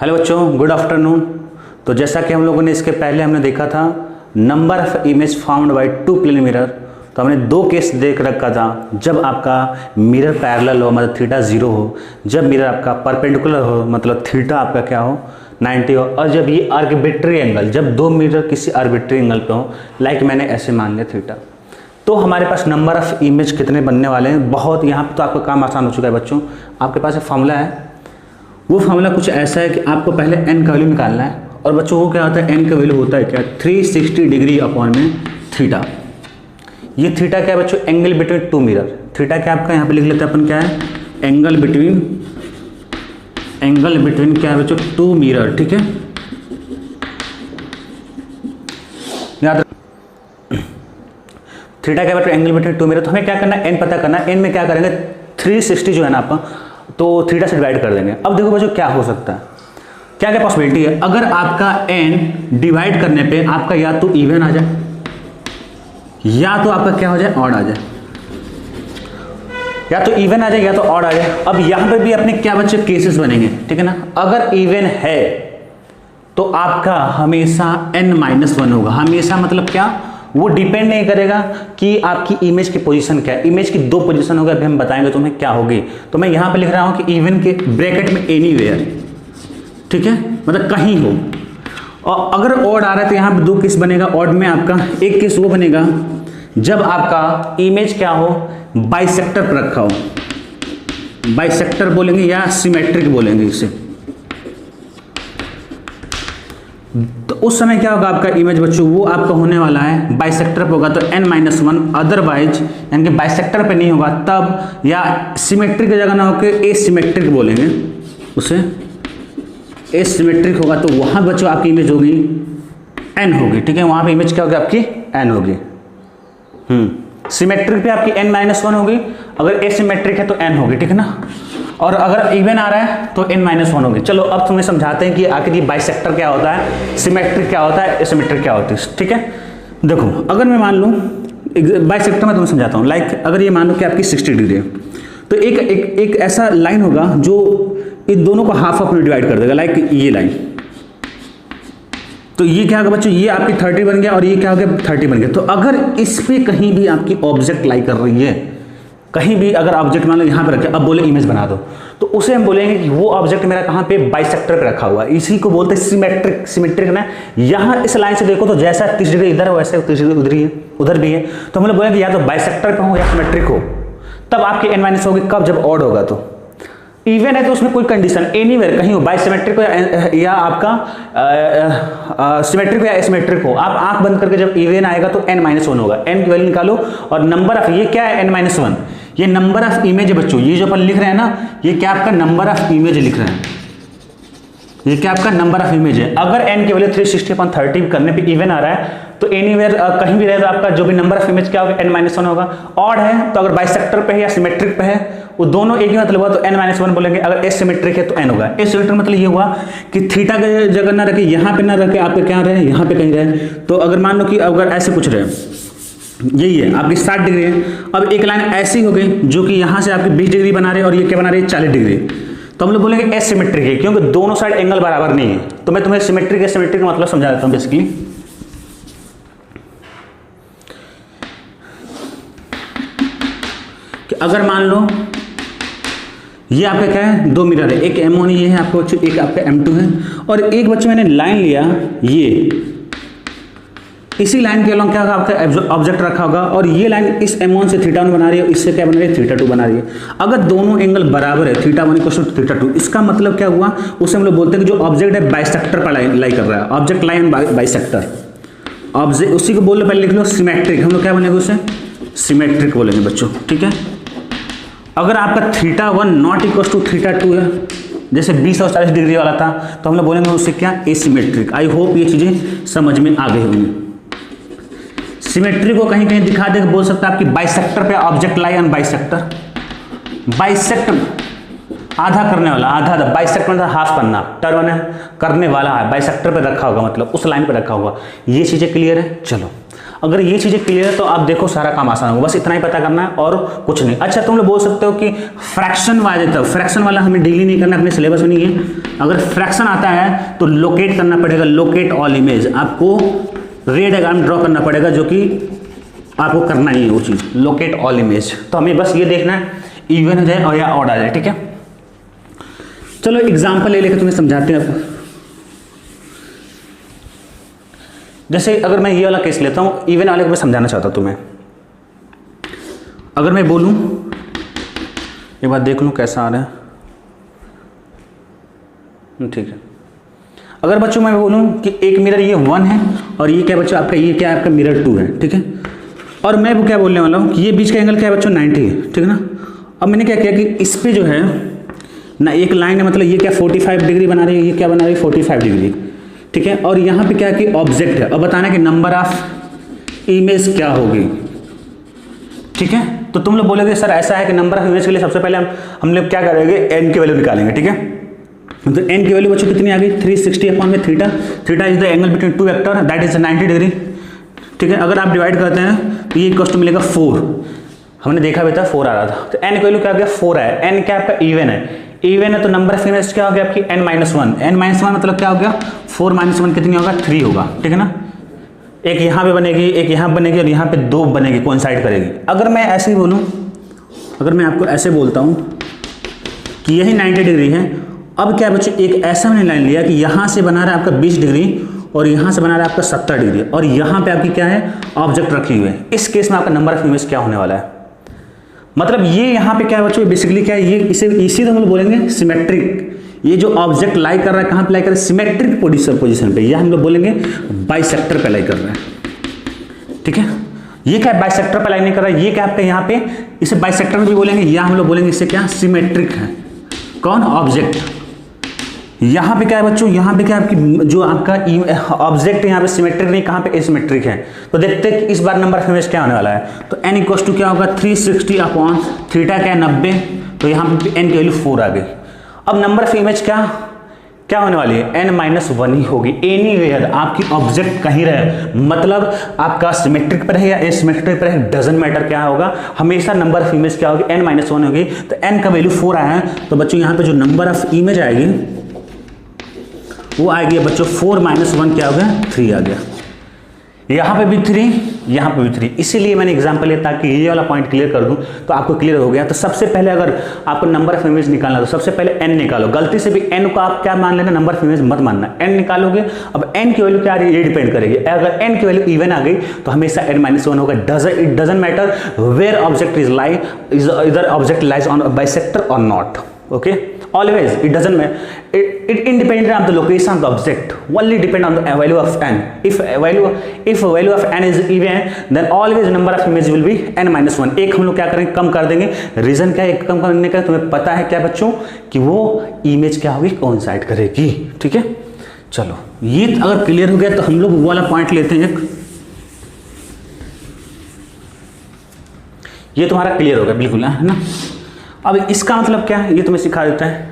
Hello बच्चों, good afternoon. तो जैसा कि हम लोगों ने इसके पहले हमने देखा था number of image found by two plane mirror, तो हमने दो केस देख रखा था। जब आपका मिरर पैरेलल हो मतलब थीटा 0 हो, जब मिरर आपका परपेंडिकुलर हो मतलब थीटा आपका क्या हो 90 हो, और जब ये आर्बिट्री एंगल, जब दो मिरर किसी आर्बिट्री एंगल पे हो, लाइक मैंने ऐसे मान लिया थीटा। तो हमारे पास नंबर ऑफ इमेज कितने बनने वाले हैं, बहुत यहाँ पे तो आपका काम आसान हो चुका है बच्चों। आपके पास एक फॉर्मूला है, वो फॉर्मूला कुछ ऐसा है कि आपको पहले n का वैल्यू निकालना है। और बच्चों वो क्या होता है, n का वैल्यू होता है क्या 360 डिग्री अपॉन में थीटा। ये थीटा क्या है बच्चों, angle between two mirror. Theta क्या आपका यहाँ पे लिख लेते हैं अपन, क्या है एंगल बिटवीन क्या है बच्चों, टू मिरर। ठीक है, याद थीटा क्या बच्चों, एंगल बिटवीन टू मिरर। तो हमें क्या करना है, n पता करना है। n में क्या करेंगे 360 जो है ना अपन, तो थीटा से डिवाइड कर देंगे। अब देखो बच्चों क्या हो सकता है, क्या क्या पॉसिबिलिटी है। अगर आपका n डिवाइड करने पे आपका या तो इवन आ जाए या तो आपका क्या हो जाए ऑड आ जाए, या तो इवन आ जाए या तो ऑड आ जाए। अब यहां पे भी अपने क्या बच्चे केसेस बनेंगे, ठीक है ना। अगर इवन है तो आपका हमेशा n-1 होगा। हमेशा मतलब क्या, वो डिपेंड नहीं करेगा कि आपकी इमेज की पोजीशन क्या है। इमेज की दो पोजीशन होगी, अभी हम बताएंगे तुम्हें क्या होगी। तो मैं यहां पे लिख रहा हूं कि इवन के ब्रैकेट में एनीवेयर, ठीक है, मतलब कहीं हो। और अगर ऑड आ रहा है तो यहां पे दो केस बनेगा। ऑड में आपका एक केस वो बनेगा जब आपका इमेज क्या हो, बाइसेक्टर पर रखा हो। बाइसेक्टर बोलेंगे या सिमेट्रिक बोलेंगे इसे। तो उस समय क्या होगा आपका इमेज बच्चों, वो आपका होने वाला है बाइसेक्टर पे होगा तो n-1। अदरवाइज यानी कि बाइसेक्टर पे नहीं होगा तब, या सिमेट्रिक की जगह ना होकर एसिमेट्रिक बोलेंगे उसे। एसिमेट्रिक होगा तो वहां बच्चों आपकी इमेज होगी n होगी, ठीक है। वहां पे इमेज क्या होगी आपकी n होगी। सिमेट्रिक पे आपकी n-1 होगी, अगर एसिमेट्रिक है तो n होगी, ठीक है ना। और अगर इवन आ रहा है तो n-1 होगी। चलो अब तुम्हें समझाते हैं कि आखिर ये बाइसेक्टर क्या होता है, सिमेट्रिक क्या होता है, एसिमेट्रिक क्या होती है, ठीक है। देखो अगर मैं मान लूँ बाइसेक्टर में तुम्हें समझाता हूँ। लाइक अगर ये मान लो कि आपकी 60 डिग्री है, तो एक ऐसा लाइन होगा जो इन दोनों को हाफ में डिवाइड कर देगा, लाइक ये लाइन। तो ये क्या होगा बच्चों, ये आपकी 30 बन गया और ये क्या हो गया 30 बन गया। तो अगर इस पे कहीं भी आपकी ऑब्जेक्ट लाई कर रही है, कहीं भी अगर ऑब्जेक्ट मान लो यहाँ पे रखे, अब बोले इमेज बना दो, तो उसे हम बोलेंगे कि वो ऑब्जेक्ट मेरा कहाँ पे बाइसेक्टर पे रखा हुआ है। इसी को बोलते हैं सिमेट्रिक। सिमेट्रिक ना, यहाँ इस लाइन से देखो तो जैसा 30 डिग्री इधर है वैसे 30 डिग्री उधर ही है, उधर भी है। तो हम लोग बोलेंगे या तो बाइसेक्टर पे हो या सिमेट्रिक हो, तब आपकी n-1 होगी। कब, जब ऑड होगा। तो इवन है तो उसमें कोई कंडीशन एनीवेयर कहीं हो, बाइसिमेट्रिक हो या आपका सिमेट्रिक हो या एसिमेट्रिक हो, आप आंख बंद करके जब इवन आएगा तो n-1 होगा। n की वैल्यू निकालो और नंबर ऑफ, ये क्या है n-1, ये नंबर ऑफ इमेज है बच्चों। ये जो अपन लिख रहे हैं ना, ये क्या आपका नंबर ऑफ इमेज लिख रहे हैं, ये क्या आपका नंबर ऑफ इमेज है। अगर n की वैल्यू 360/30 करने पे इवन आ रहा है तो एनीवेयर कहीं भी रहेगा आपका जो भी नंबर ऑफ इमेज क्या होगा n-1 होगा। ऑड है तो अगर बाइसेक्टर पे है या सिमेट्रिक पे है, वो दोनों एक ही मतलब हुआ तो n-1 बोलेंगे। अगर एसिमेट्रिक है तो n होगा। एसिमेट्रिक मतलब ये हुआ कि थीटा के जगह ना रखे, यहाँ पे ना रखे, आपके क्या रहे, यहाँ पे कहीं रहे। तो अगर मान लो कि अगर ऐसे कुछ रहे, यही है आपकी 60 डिग्री है। अब एक लाइन ऐसी हो गई जो कि यहाँ से आपकी 20 डिग्री बना रही है और ये क्या बना रही है 40 डिग्री, तो हम लोग बोलेंगे एसिमेट्रिक है, क्योंकि दोनों साइड एंगल बराबर नहीं है। तो मैं तुम्हें सिमेट्रिक एसिमेट्रिक का मतलब समझा देता हूँ बेसिकली। कि अगर मान लो ये आपका क्या है, दो मिरर है, एक M1 ये है आपको बच्चों, एक आपका M2 है, और एक बच्चों मैंने लाइन लिया ये, इसी लाइन के अलॉन्ग क्या होगा आपका ऑब्जेक्ट रखा होगा, और ये लाइन इस M1 से θ1 बना रही है, इससे क्या बना रही है θ2 बना रही है। अगर दोनों एंगल बराबर है θ1 = θ2, इसका मतलब क्या हुआ, उसे हम लोग बोलते हैं कि जो ऑब्जेक्ट है बाइसेक्टर पर लाई कर रहा है। ऑब्जेक्ट लाइन बाइसेक्टर, ऑब्जेक्ट उसी को बोल पहले लिख लो सिमेट्रिक। हम लोग क्या बनेगा उसे सिमेट्रिक बोलेंगे बच्चों, ठीक है। अगर आपका θ1 ≠ θ2 है, जैसे 20 और 40 डिग्री वाला था, तो हम लोग बोलेंगे उससे क्या एसिमेट्रिक। आई होप ये चीजें समझ में आ गई होंगी। सिमेट्री को कहीं कहीं दिखा दे, बोल सकता है आपकी बाइसेक्टर पे object lie on bisector. Bisector आधा करने वाला, आधा बाइसेक्टर मतलब हाफ करना, टर्न करने वाला है, बाइसेक्टर पे रखा होगा मतलब उस लाइन पे रखा होगा। ये चीजें क्लियर है। चलो अगर ये चीज़ें क्लियर है तो आप देखो सारा काम आसान होगा, बस इतना ही पता करना है और कुछ नहीं। अच्छा तुम लोग बोल सकते हो कि फ्रैक्शन वाले, तो फ्रैक्शन वाला हमें डेली नहीं करना, अपने सिलेबस में नहीं है। अगर फ्रैक्शन आता है तो लोकेट करना पड़ेगा, लोकेट ऑल इमेज, आपको रेड डायग्राम ड्रॉ करना पड़ेगा, जो कि आपको करना ही है वो चीज़, लोकेट ऑल इमेज। तो हमें बस ये देखना है इवन हो जाए और या ऑड आ जाए, ठीक है। चलो एग्जाम्पल ले लेकर तुम्हें समझाते हैं आपको। जैसे अगर मैं ये वाला केस लेता हूं, इवन वाले को मैं समझाना चाहता हूं तुम्हें। अगर मैं बोलूं, एक बार देख लूं कैसा आ रहा है, ठीक है। अगर बच्चों मैं बोलूं कि एक मिरर ये 1 है और ये क्या बच्चों आपका, ये क्या है आपका मिरर 2 है, ठीक है। और मैं वो क्या बोलने वाला हूं कि ये बीच का एंगल क्या है बच्चों 90 है, ठीक है ना। अब मैंने क्या किया कि इस पे जो है ना एक लाइन है, मतलब ये क्या 45 डिग्री बना रही है, ये क्या बना रही है 45 डिग्री, ठीक है। और यहाँ पे क्या है कि ऑब्जेक्ट है, अब बताना कि नंबर ऑफ इमेज क्या होगी, ठीक है। तो तुम लोग बोलोगे सर ऐसा है कि नंबर ऑफ इमेज के लिए सबसे पहले हम लोग क्या करेंगे, एन की वैल्यू निकालेंगे, ठीक है। तो एन की वैल्यू बच्चों कितनी आ गई 360 अपॉन में theta, theta is the angle between two vector that is 90 degree, ठीक है। अगर आप डिवाइड करते हैं तो ये इक्वल टू मिलेगा 4, हमने देखा भी था 4 आ रहा था। तो एन की वैल्यू क्या हो गया 4 है, एन क्या आपका इवन है, इवन है तो नंबर ऑफ इमेज क्या हो गया आपकी n-1, n-1 मतलब क्या हो गया 4 - 1 कितनी होगा 3 होगा, ठीक है ना। एक यहाँ पे बनेगी, एक यहाँ बनेगी और यहाँ पे 2 बनेगी, कोइंसाइड करेगी। अगर मैं ऐसे ही बोलूँ, अगर मैं आपको ऐसे बोलता हूँ कि यही 90 डिग्री है, अब क्या बच्चों एक ऐसा मैंने लाइन लिया कि यहाँ से बना रहा है आपका 20 डिग्री और यहाँ से बना रहा है आपका 70 डिग्री और यहाँ पे आपकी क्या है ऑब्जेक्ट रखी हुई है। इस केस में आपका नंबर ऑफ इमेज क्या होने वाला है, मतलब ये यहाँ पे क्या है बच्चों बेसिकली क्या है, ये इसी तो हम लोग बोलेंगे सिमेट्रिक। ये जो ऑब्जेक्ट लाई कर रहा है कहाँ पे लाई कर रहा है, सिमेट्रिक पोजीशन पे, या हम लोग बोलेंगे बाइसेक्टर पे लाई कर रहा है, ठीक है। ये क्या बाइसेक्टर पे लाई नहीं कर रहा है, ये क्या आपका यहाँ पे इसे बाइसेक्टर भी बोलेंगे, या हम लोग बोलेंगे इसे क्या सिमेट्रिक है, कौन ऑब्जेक्ट। यहाँ पे क्या है बच्चों, यहाँ पे क्या आपकी जो आपका ऑब्जेक्ट यहाँ पे सिमेट्रिक नहीं, कहाँ पे एसिमेट्रिक है। तो देखते हैं कि इस बार नंबर ऑफ इमेज क्या होने वाला है। तो n इक्वल टू क्या होगा 360 अपॉन थीटा क्या है 90, तो यहाँ पे n की वैल्यू 4 आ गई। अब नंबर ऑफ इमेज क्या होने वाली है n-1 ही होगी। एनीवेयर आपकी ऑब्जेक्ट कहीं रहे, मतलब आपका सिमेट्रिक पर है या एसिमेट्रिक पर है, डजंट मैटर क्या होगा, हमेशा नंबर ऑफ इमेज क्या होगी n-1 होगी। तो n का वैल्यू 4 आया है, तो बच्चों यहाँ पे जो नंबर ऑफ इमेज आएगी वो आएगी बच्चों 4 - 1 क्या हो गया 3 आ गया। यहाँ पे भी 3, यहाँ पे भी 3, इसीलिए मैंने एग्जांपल लिया ताकि ये वाला पॉइंट क्लियर कर दूं तो आपको क्लियर हो गया। तो सबसे पहले अगर आपको नंबर ऑफ इमेज निकालना तो सबसे पहले n निकालो, गलती से भी n को आप क्या मान लेना नंबर ऑफ इमेज मत मानना, n निकालोगे। अब n की वैल्यू क्या आ रही है ये डिपेंड करेगी, अगर n की वैल्यू इवन आ गई तो हमेशा n-1 होगा। It doesn't matter where object is lie, इधर ऑब्जेक्ट लाइज ऑन बाइसेक्टर और not, okay. Always it doesn't matter, it independent of the location of the object, only depend on the value of n. If value of n is even, then always number of image will be n-1। एक हम लोग क्या करेंगे कम कर देंगे, reason क्या है कम करने का तुम्हें पता है क्या बच्चों कि वो इमेज क्या होगी कोइंसाइड करेगी, ठीक है। चलो ये अगर क्लियर हो गया तो हम लोग वो वाला पॉइंट लेते हैं, ये तुम्हारा क्लियर हो गया बिल्कुल है ना। अब इसका मतलब क्या है ये तुम्हें सिखा देता है।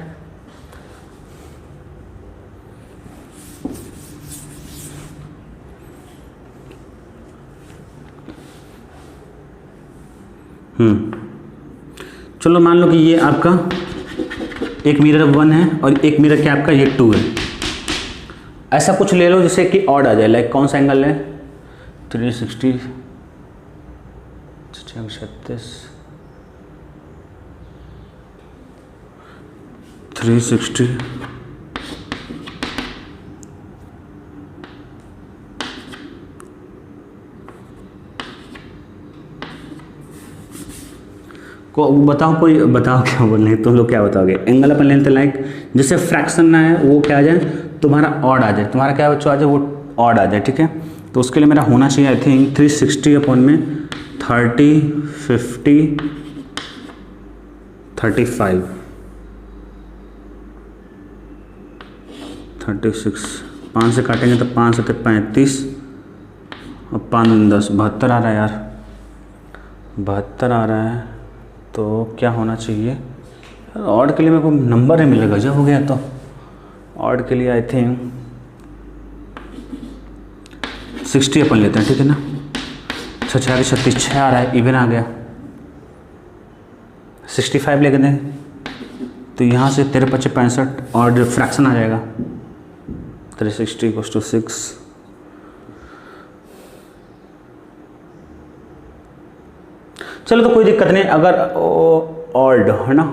चलो मान लो कि ये आपका एक मिरर 1 है और एक मिरर क्या आपका ये 2 है। ऐसा कुछ ले लो जिससे कि ऑड आ जाए, लाइक कौन सा एंगल है 360 36 360 को बताओ, कोई बताओ क्या बोलने तुम लोग क्या बताओगे। एंगल अपन लेते लाइक जैसे फ्रैक्शन ना है वो क्या आ जाए तुम्हारा ऑड आ जाए, तुम्हारा क्या बच्चों आ जाए वो ऑड आ जाए, ठीक है। तो उसके लिए मेरा होना चाहिए आई थिंक 360 अपॉन में 30 50 35 36, 5 से काटेंगे तो 5 से 35 और 5 10 72 आ रहा है यार, 72 आ रहा है। तो क्या होना चाहिए ऑड के लिए मेरे को नंबर नहीं मिलेगा, जब हो गया तो ऑड के लिए आई थिंक 60 अपन लेते हैं, ठीक है ना। अच्छा 4 36 6 आ रहा है, इवन आ गया। 65 लेके दें तो यहाँ से 13 5 65 और जो फ्रैक्शन आ जाएगा 360 इक्वल्स टू 6। चलो तो कोई दिक्कत नहीं, अगर ऑल्ड है ना,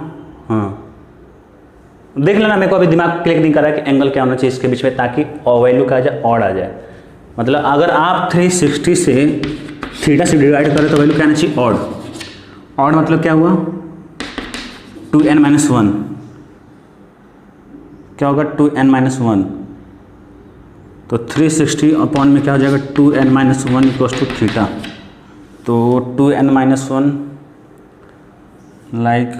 हाँ देख लेना, मेरे को अभी दिमाग क्लिक नहीं कर रहा है कि एंगल क्या होना चाहिए इसके बीच में, ताकि वैल्यू क्या आ जाए, ऑड आ जाए। मतलब अगर आप 360 से थीटा से डिवाइड करें तो वैल्यू क्या आना चाहिए, ऑड। ऑड मतलब क्या हुआ, 2n-1 क्या होगा, 2n-1। तो 360 अपॉन में क्या हो जाएगा, 2n-1 इक्वल्स टू थीटा। तो 2n-1 लाइक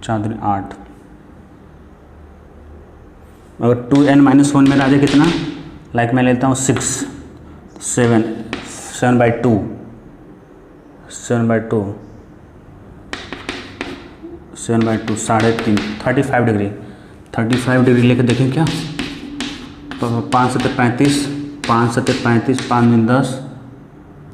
4 8, अगर 2n-1 में आ जाए कितना, लाइक मैं लेता हूँ 6 7 7/2 7/2 7/2 3.5 35 डिग्री 35 डिग्री लेके देखें क्या, तो 5 7 35 5 7 35 5 दिन 10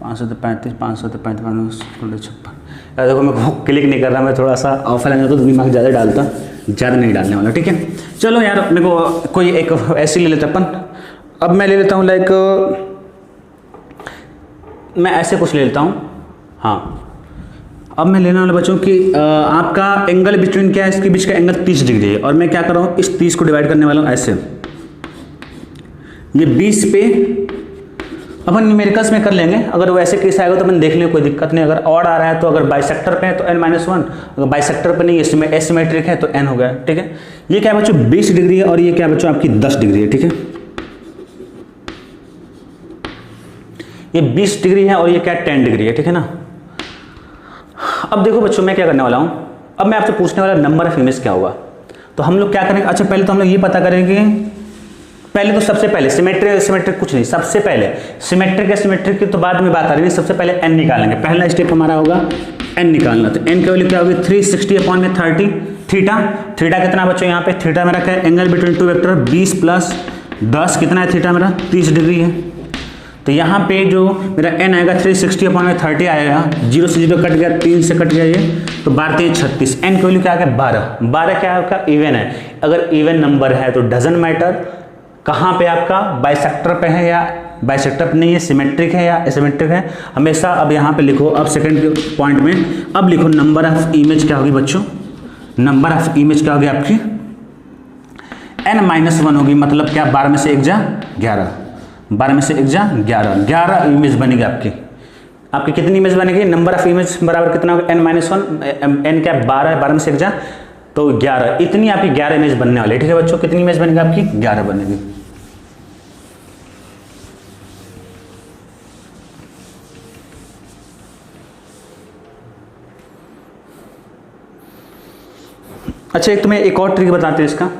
5 7 35 5 7 35 5 56। यार देखो मैं क्लिक नहीं कर रहा, मैं थोड़ा सा ऑफलाइन होता तो दिमाग ज़्यादा डालता, ज़्यादा नहीं डालने वाला, ठीक है। चलो यार मेरे को कोई एक ऐसी ले लेते अपन, अब मैं ले लेता हूँ लाइक मैं ऐसे कुछ ले लेता हूँ, हाँ अब मैं लेने वाला बच्चों कि आपका एंगल बिटवीन क्या है, इसके बीच का एंगल 30 डिग्री है, और मैं क्या कर रहा हूँ, इस 30 को डिवाइड करने वाला हूँ ऐसे, ये 20 पे अपन न्यूमेरिकल्स में कर लेंगे, अगर वैसे केस आएगा तो अपन देख लेंगे, कोई दिक्कत नहीं। अगर ऑड आ रहा है तो अगर बाइसेक्टर पे है तो n-1, अगर बाइसेक्टर पे नहीं है एसिमेट्रिक है तो n हो गया, ठीक है। ये क्या बच्चों 20 डिग्री है और ये क्या बच्चों आपकी 10 डिग्री है, ठीक है। ये 20 डिग्री है और ये क्या 10 डिग्री है, ठीक है ना। अब देखो बच्चों मैं क्या करने वाला हूँ, अब मैं आपसे पूछने वाला नंबर ऑफ इमेज क्या होगा, तो हम लोग क्या करेंगे, अच्छा पहले तो हम लोग ये पता करेंगे, पहले तो सबसे पहले सिमेट्रिक कुछ नहीं, सबसे पहले सिमेट्रिक की तो बाद में बात आ रही है, सबसे पहले n निकालेंगे। पहला स्टेप हमारा होगा n निकालना, तो n की वैल्यू क्या होगी 360 अपॉन में 30 थीटा कितना बच्चों यहाँ पे, थीटा मेरा क्या है, angle between two vector 20 plus 10 कितना है, थीटा मेरा 30 डिग्री है। तो यहाँ पे जो मेरा n आएगा 360 अपॉन में 30 आएगा, 0 से 0 कट गया, 3 से कट गया ये, तो 12 3 36, n की वैल्यू क्या आ गया 12 क्या है आपका इवन है। अगर इवन नंबर है तो डजंट मैटर कहाँ पे आपका बाइसेक्टर पे है या बाइसेक्टर पे नहीं है, सिमेट्रिक है या एसिमेट्रिक है, हमेशा अब यहाँ पे लिखो, अब सेकंड पॉइंट में अब लिखो नंबर ऑफ इमेज क्या होगी बच्चों, नंबर ऑफ इमेज क्या होगी आपकी n-1 होगी, मतलब क्या 12 में से 1 जा 11, 12 में से 1 जा 11 इमेज बनेगी आपकी कितनी इमेज बनेगी, नंबर ऑफ इमेज बराबर कितना होगा n-1, n क्या 12 में से 1 जा तो 11, इतनी आपकी 11 इमेज बनने वाली है, ठीक है बच्चों। कितनी इमेज बनेगी आपकी 11 बनेगी। अच्छा एक तुम्हें एक और ट्रिक बताते हैं इसका,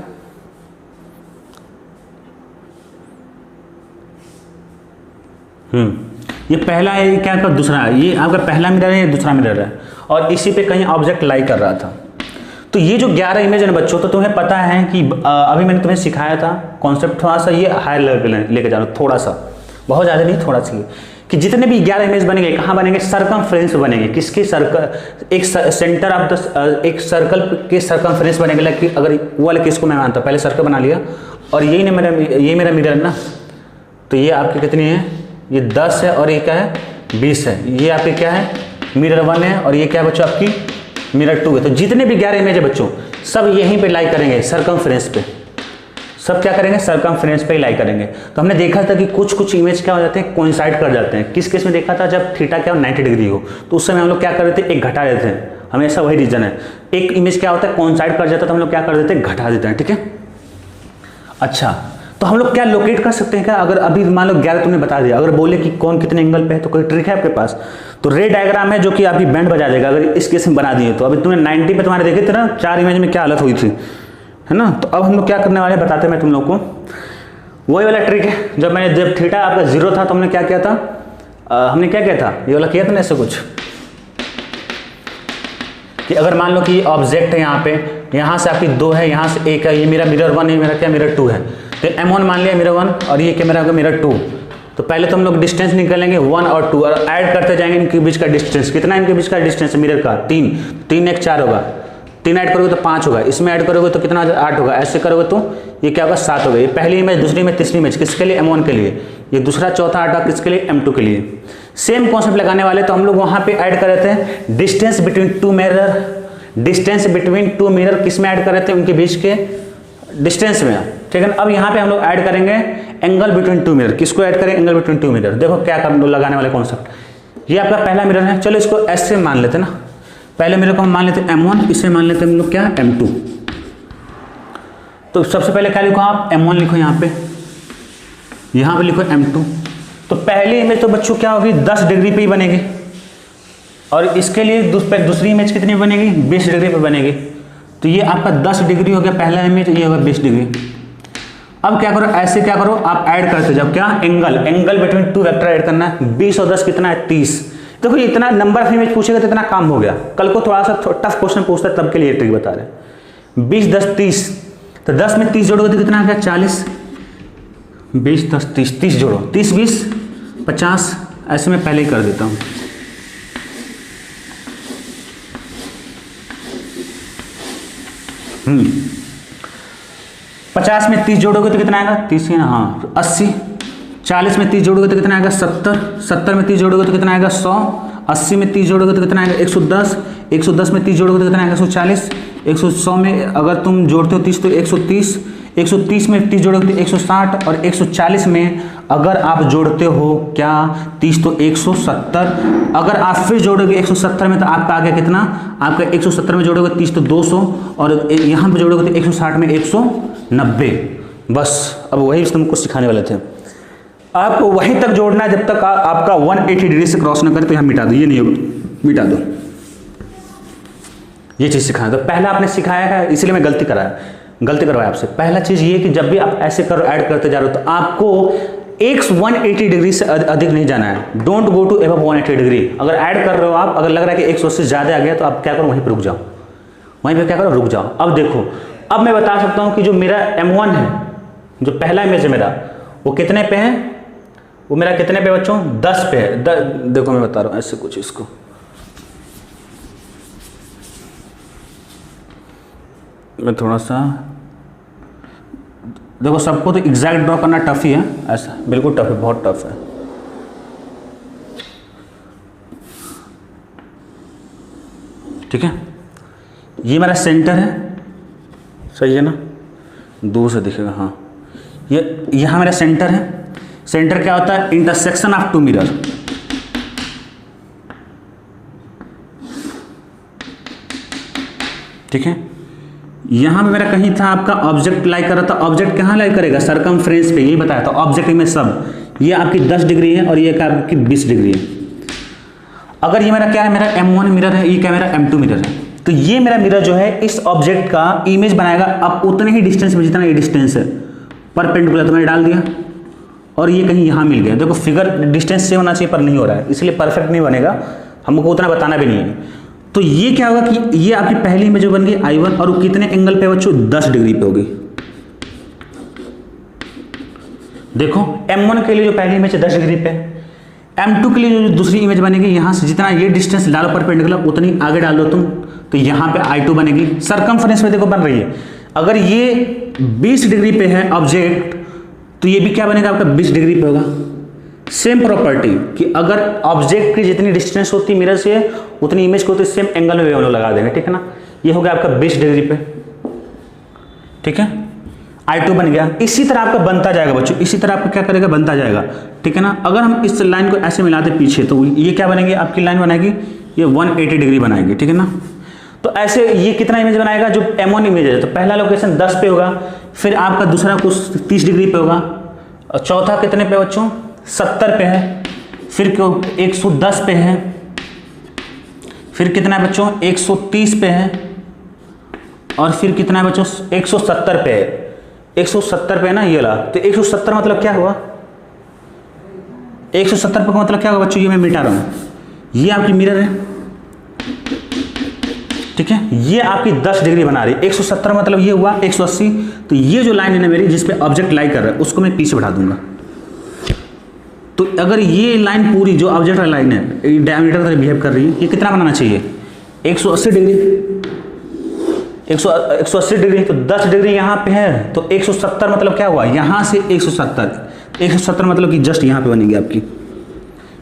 ये पहला है, क्या आपका दूसरा है, ये आपका पहला मिरर है, ये दूसरा मिरर है, और इसी पे कहीं ऑब्जेक्ट लाई कर रहा था। तो ये जो 11 इमेज है बच्चों, तो तुम्हें पता है कि अभी मैंने तुम्हें सिखाया था कॉन्सेप्ट, थोड़ा सा ये हायर लेवल पे लेके जाना, थोड़ा सा, बहुत ज़्यादा नहीं, थोड़ा सा, कि जितने भी 11 इमेज बनेंगे कहाँ बनेंगे, सरकमफ्रेंस बनेंगे, किसके सर्कल, एक सेंटर ऑफ द एक सर्कल के सरकमफ्रेंस बनेंगे। लाइक अगर वो वाले केस को मैं मानता हूँ, पहले सर्कल बना लिया और यही ना ये मेरा मिरर है ना, तो ये आपकी कितनी है, ये 10 है और ये क्या है 20 है, ये आपके क्या है मिरर 1 है और ये क्या बच्चों आपकी मिरर 2 है। तो जितने भी 11 इमेज है बच्चों सब यहीं पे लाई करेंगे, सरकमफ्रेंस पे, सब क्या करेंगे सरकमफ्रेंस पे ही लाई करेंगे। तो हमने देखा था कि कुछ इमेज क्या हो जाते हैं, कोइंसाइड कर जाते हैं। किस केस में देखा था, जब थीटा क्या 90 डिग्री हो, तो उस समय हम लोग क्या कर देते हैं, एक घटा देते हैं, हमेशा वही रीजन है, एक इमेज क्या होता है कोइंसाइड कर जाता है तो हम लोग क्या कर देते हैं, घटा देते हैं, ठीक है। अच्छा तो हम लोग क्या लोकेट कर सकते हैं क्या, अगर अभी मान लो 11 तुमने बता दिया, अगर बोले कि कौन कितने एंगल पे है, तो कोई ट्रिक है आपके पास, तो रे डायग्राम है जो कि आपकी बैंड बजा देगा अगर इस केस में बना दिए तो। अभी तुमने 90 पे तुम्हारे देखे थे ना 4 इमेज में क्या हालत हुई थी, है ना। तो अब हम लोग क्या करने वाले बताते हैं मैं तुम लोग को, वही वाला ट्रिक है। जब थीटा आपका 0 था तो हमने क्या किया था, हमने क्या किया था, ये वाला किया था ना ऐसे कुछ, कि अगर मान लो कि ऑब्जेक्ट है यहाँ पे, यहाँ से आपकी 2 है, यहाँ से 1 है, ये मेरा मिरर 1 है, मेरा क्या मिरर 2 है, तो M1 मान लिया मिरर 1 और ये क्या मेरा मिरर 2, तो पहले तो हम लोग डिस्टेंस निकालेंगे 1 और 2 और ऐड करते जाएंगे इनके बीच का डिस्टेंस। कितना इनके बीच का डिस्टेंस है मिरर का? 3, 3 एक 4 होगा, 3 ऐड करोगे तो 5 होगा, इसमें ऐड करोगे तो कितना 8 होगा, ऐसे करोगे तो ये क्या होगा 7 होगा। ये पहली इमेज, दूसरी इमेज, तीसरी इमेज किसके लिए? M1 के लिए। ये दूसरा चौथा आठवां किसके लिए? M2 के लिए। सेम कॉन्सेप्ट लगाने वाले तो हम लोग वहां पे ऐड कर रहे थे distance between two mirror, distance between two mirror किस में ऐड कर रहे थे? उनके बीच के डिस्टेंस में, ठीक है ना। अब यहाँ पे हम लोग ऐड करेंगे एंगल बिटवीन टू मिरर। किसको ऐड करेंगे? Angle between two mirror. देखो क्या लगाने वाले कॉन्सेप्ट। ये आपका पहला मिरर है, चलो इसको ऐसे मान लेते ना, पहले मिरर को हम मान लेते M1, इसे मान लेते हम लोग क्या? M2। तो सबसे पहले क्या लिखो आप? M1 लिखो यहाँ पे लिखो M2। तो पहली इमेज तो बच्चों क्या होगी? 10 डिग्री पे ही बनेगी, और इसके लिए दूसरी इमेज कितनी बनेगी? 20 डिग्री पे बनेगी। तो ये आपका 10 डिग्री हो गया पहला इमेज, ये होगा 20 डिग्री। अब क्या करो, ऐसे क्या करो, आप ऐड करते जाओ क्या? Angle between two vector add करना है। 20 और 10 कितना है? 30। देखो इतना नंबर ऑफ इमेज पूछेगा तो इतना काम हो गया। कल को थोड़ा सा टफ क्वेश्चन पूछता है तब के लिए ट्रिक बता रहे। 20 10 30, तो 10 में 30 जोड़ोगे तो कितना आ गया? 40। 20 10 30, 30 जोड़ो, 30 20 50, ऐसे मैं पहले ही कर देता हूँ। हम्म 50 में 30 जोड़ोगे तो कितना आएगा? 30 हाँ 80। 40 में 30 जोड़ोगे तो कितना आएगा? 70। 70 में 30 जोड़ोगे तो कितना आएगा? 100। 80 में 30 जोड़ोगे तो कितना आएगा? 110। 110 में 30 जोड़ोगे तो कितना आएगा? 140। 100 में अगर तुम जोड़ते हो 30 तो 130। 130 में 30 जोड़ोगे तो 160, और 140 में अगर आप जोड़ते हो क्या? 30 तो 170। अगर आप फिर जोड़ोगे 170 में तो आपका आ गया कितना? आपका 170 में जोड़ोगे 30 तो 200, और यहाँ पे जोड़ोगे तो 160 में 190। बस अब वही तुमको सिखाने वाले थे। आपको वहीं तक जोड़ना है जब तक आपका 180 डिग्री से क्रॉस ना करे। तो यहाँ मिटा दो, ये नहीं होगा, मिटा दो। ये चीज़ सिखाया, तो पहला आपने सिखाया है, इसीलिए मैं गलती करवाया आपसे। पहला चीज़ ये कि जब भी आप ऐसे करो, ऐड करते जा रहे हो, तो आपको 180 डिग्री से अधिक नहीं जाना है। Don't go to above 180 degree. अगर ऐड कर रहे हो आप, अगर लग रहा है कि 180 से ज़्यादा आ गया, तो आप क्या करो? वहीं पर रुक जाओ, वहीं पर क्या करो? रुक जाओ। अब देखो, अब मैं बता सकता हूँ कि जो मेरा M1 है, जो पहला इमेज है मेरा, वो कितने पे है? वो मेरा कितने पे बच्चों? 10 पे है। देखो मैं बता रहा हूँ ऐसे कुछ, इसको मैं थोड़ा सा, देखो सबको तो एग्जैक्ट ड्रॉ करना टफ ही है, ऐसा बिल्कुल टफ है, बहुत टफ है। ठीक है, ये मेरा सेंटर है, सही है ना? दूर से दिखेगा, हाँ। ये यहाँ मेरा सेंटर है। सेंटर क्या होता है? Intersection of two mirror. ठीक है, यहां पे मेरा कहीं था आपका ऑब्जेक्ट लाई कर रहा था। ऑब्जेक्ट कहाँ लाई करेगा? सरकमफ्रेंस पे, यही बताया था। ऑब्जेक्ट में सब ये आपकी 10 डिग्री है और ये क्या आपकी 20 डिग्री है। अगर ये मेरा क्या है? मेरा M1 मिरर है, ये क्या मेरा M2 मिरर है। तो ये मेरा मिरर जो है इस ऑब्जेक्ट का इमेज बनाएगा अब उतने ही डिस्टेंस में जितना ये डिस्टेंस है, परपेंडिकुलर। तो मैंने डाल दिया और ये कहीं यहाँ मिल गया। देखो फिगर डिस्टेंस से होना चाहिए पर नहीं हो रहा है, इसलिए परफेक्ट नहीं बनेगा, हमको उतना बताना भी नहीं है। तो ये क्या होगा कि ये आपकी पहली इमेज जो बन गई I1, और वो कितने एंगल पे बच्चों? 10 डिग्री पे होगी। देखो M1 के लिए जो पहली इमेज है 10 डिग्री पे, M2 के लिए जो दूसरी इमेज बनेगी, यहां से जितना ये डिस्टेंस डालो परपेंडिकुलर उतनी आगे डाल दो तुम, तो यहां पे I2 बनेगी। सरकमफ्रेंस में देखो बन रही है। अगर ये 20 डिग्री पे है ऑब्जेक्ट, तो ये भी क्या बनेगा? आपका 20 डिग्री पे होगा। सेम प्रॉपर्टी कि अगर ऑब्जेक्ट की जितनी डिस्टेंस होती है मिरर से उतनी इमेज को तो सेम एंगल में हम लोग लगा देंगे। ठीक है ना, ये हो गया आपका 20 डिग्री पे। ठीक है, I2 बन गया। इसी तरह आपका बनता जाएगा बच्चों, इसी तरह आपका क्या करेगा? बनता जाएगा। ठीक है ना, अगर हम इस लाइन को ऐसे मिलाते पीछे, तो ये क्या बनेगी? आपकी लाइन बनाएगी ये 180 डिग्री बनाएगी। ठीक है ना, तो ऐसे ये कितना इमेज बनाएगा? जो M1 इमेज है, तो पहला लोकेशन 10 पे होगा, फिर आपका दूसरा कुछ 30 डिग्री पे होगा, और चौथा कितने पे बच्चों? 70 पे है, फिर क्यों 110 पे है, फिर कितना है बच्चों? 130 पे है, और फिर कितना है बच्चों? 170 पे है। 170 पे है ना ये ला, तो 170 मतलब क्या हुआ? 170 पे का मतलब क्या होगा बच्चों? ये मैं मिटा रहा हूं। ये आपकी मिरर है, ठीक है, ये आपकी 10 डिग्री बना रही है। 170 मतलब ये हुआ 180। तो ये जो लाइन है ना मेरी, जिस पे ऑब्जेक्ट लाई कर रहा है, उसको मैं पीछे बढ़ा दूंगा। तो अगर ये लाइन पूरी जो ऑब्जेक्ट वाली लाइन है डायमीटर की तरह बिहेव कर रही है, ये कितना बनाना चाहिए 180 डिग्री, 180 डिग्री, तो 10 डिग्री यहाँ पे है तो 170 मतलब क्या हुआ, यहाँ से 170 मतलब कि जस्ट यहाँ पे बनेगी आपकी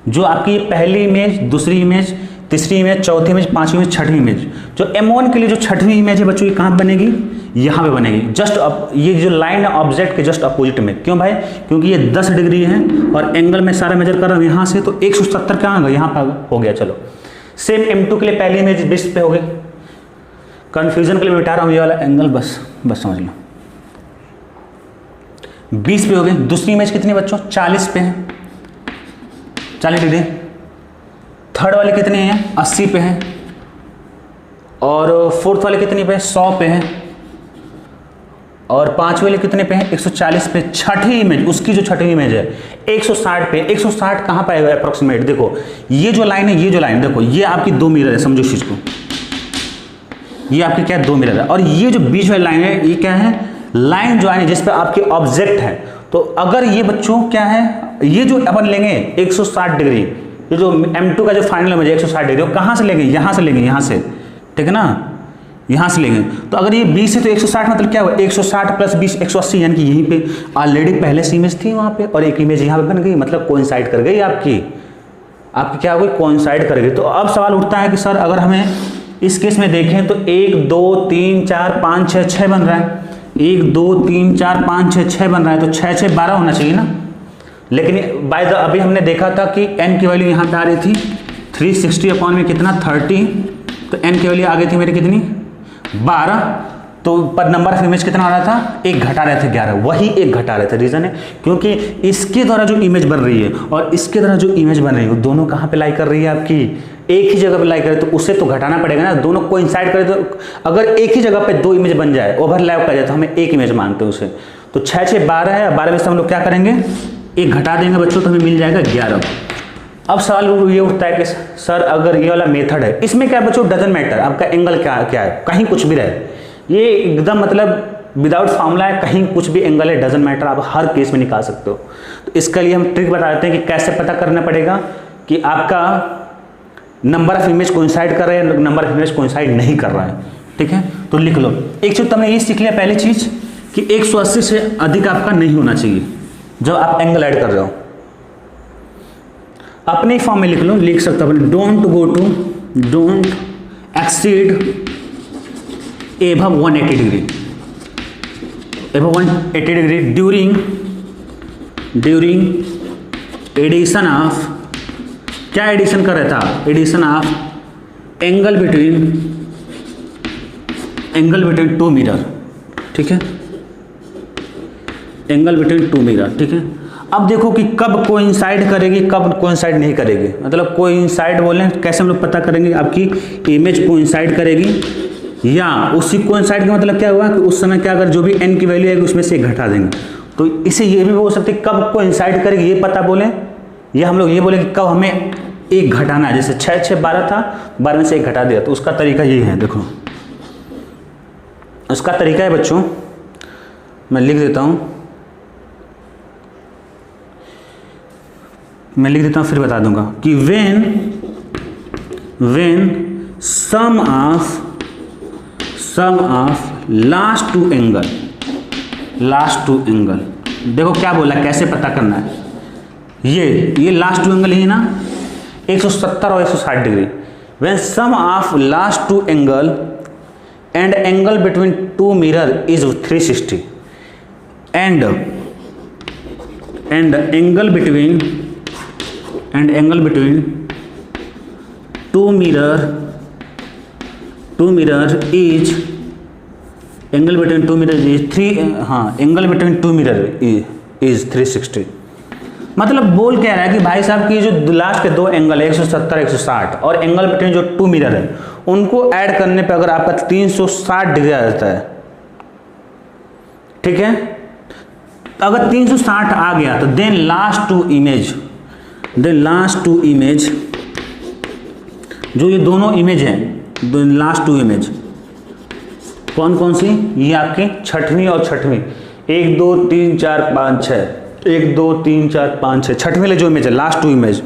जो आपकी पहली इमेज, दूसरी इमेज, तीसरी इमेज, चौथी इमेज, पांचवी इमेज, छठवीं इमेज। जो M1 के लिए जो छठवीं इमेज है बच्चों ये कहाँ बनेगी, यहाँ पे बनेगी जस्ट ये जो लाइन है ऑब्जेक्ट के जस्ट अपोजिट में। क्यों भाई, क्योंकि ये 10 डिग्री है और एंगल में सारा मेजर कर रहा हूँ यहाँ से, तो 170 क्या होगा यहाँ पर हो गया। चलो सेम M2 के लिए पहली इमेज 20 पे हो गई, कंफ्यूजन के लिए मिटा रहा हूँ ये वाला एंगल, बस समझ लो 20 पे हो गई। दूसरी इमेज कितनी बच्चों 40 पे है, 40 डिग्री। थर्ड वाले कितने हैं 80 पे है, और फोर्थ वाले कितनी पे है 100 पे है, और पांचवे वाले कितने पे है 140 पे। छठी इमेज, उसकी जो छठी इमेज है 160 पे। 160 कहाँ पाएगा अप्रोक्सीमेट, देखो ये जो लाइन है, ये जो लाइन देखो ये आपकी 2 मिरर है, समझो इस चीज को, ये आपकी क्या है 2 मिरर है, और ये जो बीच वाली लाइन है ये क्या है लाइन जो है जिस पे आपके ऑब्जेक्ट है। तो अगर ये बच्चों क्या है, ये जो अपन लेंगे 160 डिग्री, ये जो M2 का जो फाइनल इमेज है 160 डिग्री, वो कहाँ से लेंगे, यहाँ से लेंगे, यहाँ से, ठीक है ना, यहाँ से लेंगे। तो अगर ये 20 है तो 160 मतलब क्या हुआ 160 प्लस 20 180, यानी कि यहीं पे ऑलरेडी पहले से इमेज थी वहाँ पे और एक इमेज यहाँ पे बन गई, मतलब कोइंसाइड कर गई आपकी क्या हो गई, कोइंसाइड कर गई। तो अब सवाल उठता है कि सर अगर हमें इस केस में देखें तो 1 2 3 4 5 6 6 बन रहा है, 1 2 3 4 5 6 6 बन रहा है, तो 6 6 12 होना चाहिए ना। लेकिन बाय द अभी हमने देखा था कि n की वैल्यू यहाँ पे आ रही थी 360 अपॉन में कितना 30, तो n की वैल्यू आ गई थी मेरी कितनी 12, तो पर नंबर ऑफ इमेज कितना आ रहा था, एक घटा रहे थे 11, वही एक घटा रहे थे। रीजन है क्योंकि इसके द्वारा जो इमेज बन रही है और इसके द्वारा जो इमेज बन रही है वो दोनों कहाँ पे लाई कर रही है आपकी, एक ही जगह पे लाई करे, तो उसे तो घटाना पड़ेगा ना, दोनों कोइंसाइड करे। तो अगर एक ही जगह पे 2 इमेज बन जाए, ओवरलैप कर जाए, तो हमें एक इमेज मानते हैं उसे। तो 6 6 12 है, 12 में से हम लोग क्या करेंगे, एक घटा देंगे बच्चों, तो हमें मिल जाएगा 11। अब सवाल ये उठता है कि सर अगर ये वाला मेथड है, इसमें क्या बच्चों डजंट मैटर आपका एंगल क्या है, कहीं कुछ भी रहे, ये एकदम मतलब विदाउट फॉर्मूला है, कहीं कुछ भी एंगल है, डजंट मैटर, आप हर केस में निकाल सकते हो। तो इसके लिए हम ट्रिक बता देते हैं कि कैसे पता करना पड़ेगा कि आपका नंबर ऑफ इमेज कोइंसाइड कर रहा है, नंबर ऑफ इमेज कोइंसाइड नहीं कर रहा है, ठीक है। तो लिख लो, एक चीज तुमने ये सीख लिया पहली चीज कि 180 से अधिक आपका नहीं होना चाहिए जब आप एंगल ऐड कर रहे हो। अपने फॉर्म में लिख लो, लिख सकते हो don't exceed above 180 degree, above 180 degree during addition of, क्या एडिशन कर रहा था, addition of angle between 2 mirror, ठीक है, एंगल बिटवीन 2 मिरर, ठीक है। अब देखो कि कब कोइंसाइड करेगी, कब कोइंसाइड नहीं करेगी, मतलब कोइंसाइड बोले कैसे हम लोग पता करेंगे, आपकी इमेज कोइंसाइड करेगी या उसी कोइंसाइड का मतलब क्या हुआ कि उस समय क्या अगर जो भी n की वैल्यू है उसमें से एक घटा देंगे, तो इसे ये भी बोल सकते कब कोइंसाइड करेगी ये पता बोले, या हम लोग ये बोले कि कब हमें एक घटाना है, जैसे 6 6 12 था, 12 में से एक घटा दिया, तो उसका तरीका ये है। देखो उसका तरीका है बच्चों, मैं लिख देता हूं फिर बता दूंगा कि when sum of last two angle, देखो क्या बोला, कैसे पता करना है, ये लास्ट टू एंगल ही ना 170 और 160 degree. when sum of last two angle and angle between two mirror is 360 and angle between two mirror is angle between two mirror is angle between two mirror is 360। मतलब बोल क्या रहा है कि भाई साहब की जो लास्ट के 2 एंगल है 170 160 और एंगल बिटवीन जो 2 मिरर है उनको ऐड करने पे अगर आपका 360 डिग्री आ जाता है, ठीक है, अगर 360 आ गया तो देन लास्ट टू इमेज जो ये दोनों इमेज हैं, लास्ट 2 इमेज कौन कौन सी, ये आपकी छठवीं और छठवीं 1 2 3 4 5 6 1 2 3 4 5 6 छठवीं वाली जो इमेज है, last two image,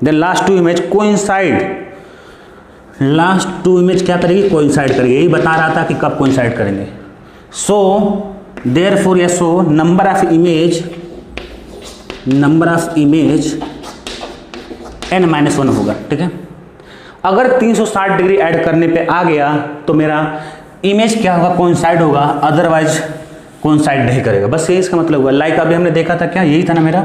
then last two image coincide, last two image क्या करेगी, कोइंसाइड करेगी। यही बता रहा था कि कब कोइंसाइड करेंगे। सो देयरफॉर या so number of image n-1 होगा, ठीक है। अगर 360 डिग्री ऐड करने पे आ गया तो मेरा इमेज क्या होगा, कोइंसाइड होगा, अदरवाइज कोइंसाइड नहीं करेगा। बस ये इसका मतलब हुआ। लाइक अभी हमने देखा था, क्या यही था ना मेरा,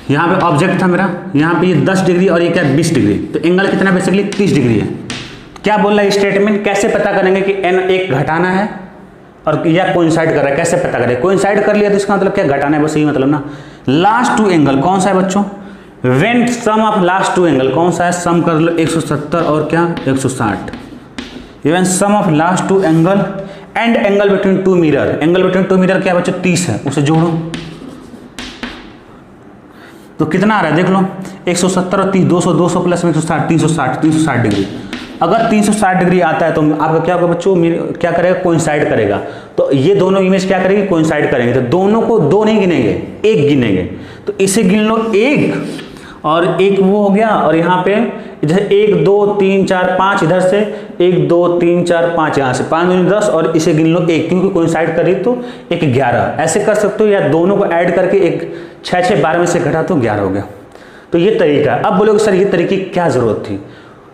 यहाँ पे ऑब्जेक्ट था मेरा, यहाँ पे ये 10 डिग्री और ये क्या 20 डिग्री, तो एंगल कितना बेसिकली 30 डिग्री है। क्या बोल रहा है स्टेटमेंट, कैसे पता करेंगे कि n एक घटाना है और या कोइंसाइड कर रहा है, कैसे पता करें। कोइंसाइड कर लिया तो इसका मतलब क्या, घटाना है, बस यही मतलब ना। लास्ट टू एंगल कौन सा है बच्चों, when sum of last two angle कौन सा है, सम कर लो 170 और क्या 160। Even sum of last two angle and angle between two mirror, angle between two mirror क्या बच्चों 30 है, उसे जोड़ो तो कितना आ रहा है देख लो, 170 और 30, 200 200 प्लस 160 360 डिग्री। अगर 360 डिग्री आता है तो आपका क्या होगा बच्चों, क्या करेगा, कोइंसाइड करेगा। तो ये दोनों इमेज क्या करेगी, कोइंसाइड करेंगे। तो दोनों को दो नहीं गिनेंगे, एक गिनेंगे। तो इसे गिन लो, एक और एक वो हो गया, और यहाँ पे जैसे 1 2 3 4 5 इधर से 1 2 3 4 5 यहाँ से 5 2 10 और इसे गिन लो 1, क्योंकि कोइंसाइड करी तो 1 11 ऐसे कर सकते हो, या दोनों को ऐड करके 1 6 6 12 में से घटा तो 11 हो गया। तो ये तरीका है। अब बोलोगे सर ये तरीके की क्या जरूरत थी,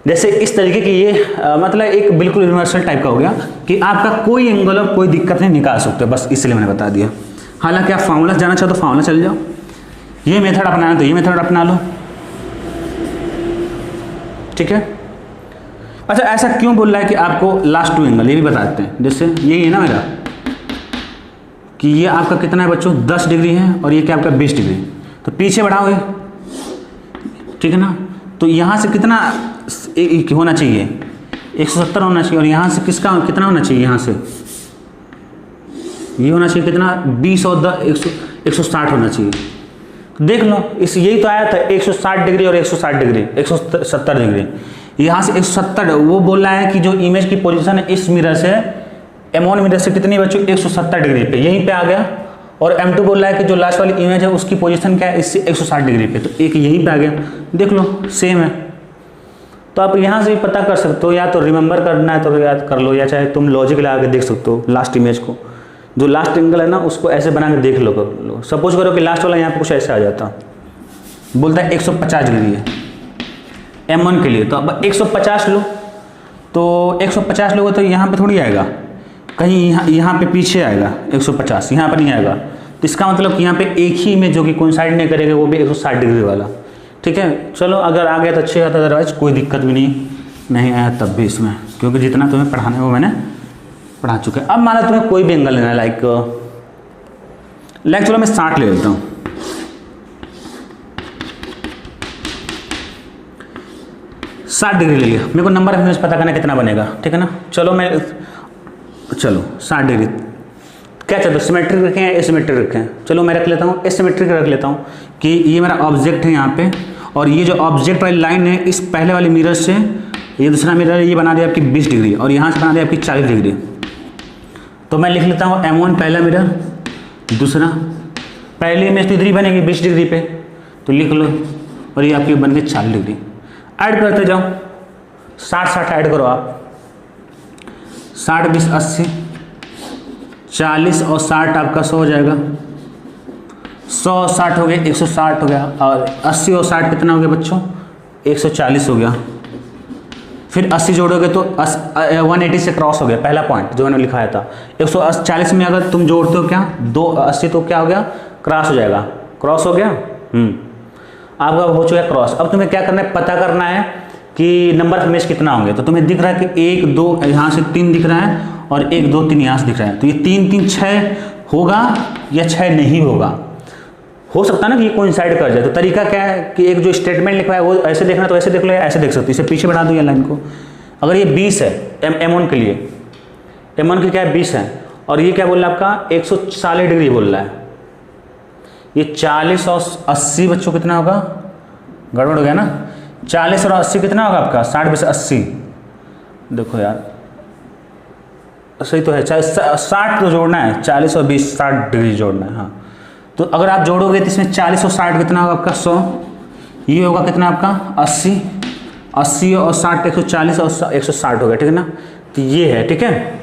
जैसे इस तरीके की ये मतलब एक बिल्कुल यूनिवर्सल टाइप का हो गया कि आपका कोई एंगल और कोई दिक्कत नहीं निकाल सकते, बस इसलिए मैंने बता दिया। हालांकि आप फार्मूला जाना चाहो तो फार्मूला चल जाओ, ये मेथड अपनाना तो ये मेथड अपना लो, ठीक है। अच्छा ऐसा क्यों बोल रहा है कि आपको लास्ट टू एंगल, ये भी बताते हैं। जैसे यही है ना मेरा कि ये आपका कितना है बच्चों 10 डिग्री है और ये क्या आपका 20 डिग्री, तो पीछे बढ़ाओ ये, ठीक है ना। तो यहाँ से कितना होना चाहिए 170 होना चाहिए, और यहाँ से किसका कितना होना चाहिए, यहाँ से ये होना चाहिए कितना 20 और 160 होना चाहिए। देख लो इस यही तो आया था 160 डिग्री और 160 डिग्री 170 डिग्री, यहाँ से 170। वो बोल रहा है कि जो इमेज की पोजीशन है इस मिरर से M1 मिरर से कितनी बच्चों 170 डिग्री पे, यहीं पे आ गया। और M2 बोल रहा है कि जो लास्ट वाली इमेज है उसकी पोजीशन क्या है इससे 160 डिग्री पे, तो एक यहीं पे आ गया। देख लो सेम है। तो आप यहाँ से भी पता कर सकते हो, या तो रिमेंबर करना है तो याद कर लो, या चाहे तुम लॉजिक लगा के देख सकते हो। लास्ट इमेज को जो लास्ट एंगल है ना उसको ऐसे बना के देख लो, कर लो। सपोज करो कि लास्ट वाला यहाँ पे कुछ ऐसे आ जाता, बोलता है 150 डिग्री है M1 के लिए, तो अब 150 लो, तो 150 लोगे तो यहाँ पे थोड़ी आएगा, कहीं यहाँ पे पीछे आएगा 150, यहाँ पर नहीं आएगा। तो इसका मतलब कि यहाँ पे एक ही इमेज जो कि कोइंसाइड नहीं करेगा वो भी 160 डिग्री वाला, ठीक है। चलो अगर आ गया तो अच्छी बात है, अदरवाइज कोई दिक्कत भी नहीं आया तब भी इसमें, क्योंकि जितना तुम्हें पढ़ाना है वो मैंने पढ़ा चुके हैं। अब माना तुम्हें कोई भी एंगल लेना है, लाइक चलो मैं 60 ले लेता हूँ। साठ डिग्री ले लिया, मेरे को नंबर ऑफ इमेज पता करना कितना बनेगा, ठीक है ना। चलो 60 डिग्री क्या चाहते हो, सिमेट्रिक रखें या एसिमेट्रिक रखें। चलो मैं रख लेता हूँ एसिमेट्रिक रख लेता हूँ कि ये मेरा ऑब्जेक्ट है यहाँ पे, और ये जो ऑब्जेक्ट वाली लाइन है इस पहले वाले मिरर से ये दूसरा मिरर ये बना दिया आपकी 20 डिग्री, और यहाँ से बना दिया आपकी 40 डिग्री। तो मैं लिख लेता हूँ M1 पहला मिरर, दूसरा पहली इमेज तो इधर ही बनेगी 20 डिग्री पे, तो लिख लो, और ये आपकी बन गई 40 डिग्री। ऐड करते जाओ, 60 ऐड करो आप, 60 20 80, 40 और 60 आपका 100 हो जाएगा, 100 60 हो गया 160 हो गया, और 80 और 60 कितना हो गया बच्चों 140 हो गया। फिर 80 जोड़ोगे तो 180 से क्रॉस हो गया, पहला पॉइंट जो मैंने लिखाया था। 140 में अगर तुम जोड़ते हो क्या 280 तो क्या हो गया क्रॉस हो जाएगा, क्रॉस हो गया। आपका हो चुका है क्रॉस। अब तुम्हें क्या करना है, पता करना है कि नंबर ऑफ इमेज कितना होंगे। तो तुम्हें दिख रहा है कि 1 2 यहाँ से 3 दिख रहा है, और 1 2 3 यहाँ से दिख रहा है। तो ये 3 3 6 होगा या 6 नहीं होगा, हो सकता है ना कि ये कोइंसाइड कर जाए। तो तरीका क्या है कि एक जो स्टेटमेंट लिखा है वो ऐसे देखना तो ऐसे देख लो, या ऐसे देख सकते हो, इसे पीछे बढ़ा दो या लाइन को। अगर ये 20 है M1 के लिए, M1 की क्या है 20 है, और ये क्या बोल रहा है आपका 140 डिग्री बोल रहा है। ये 40 और 80 बच्चों कितना होगा, गड़बड़ हो गया ना। 40 और 80 कितना होगा आपका 60 20 80। देखो यार सही तो है, 60 तो जोड़ना है, 40 और 20 60 डिग्री जोड़ना है। हाँ, तो अगर आप जोड़ोगे तो इसमें 40 और 60 कितना होगा आपका 100, ये होगा कितना आपका 80, 80 और 60 140 और 160 हो गया, ठीक है ना। तो ये है, ठीक है।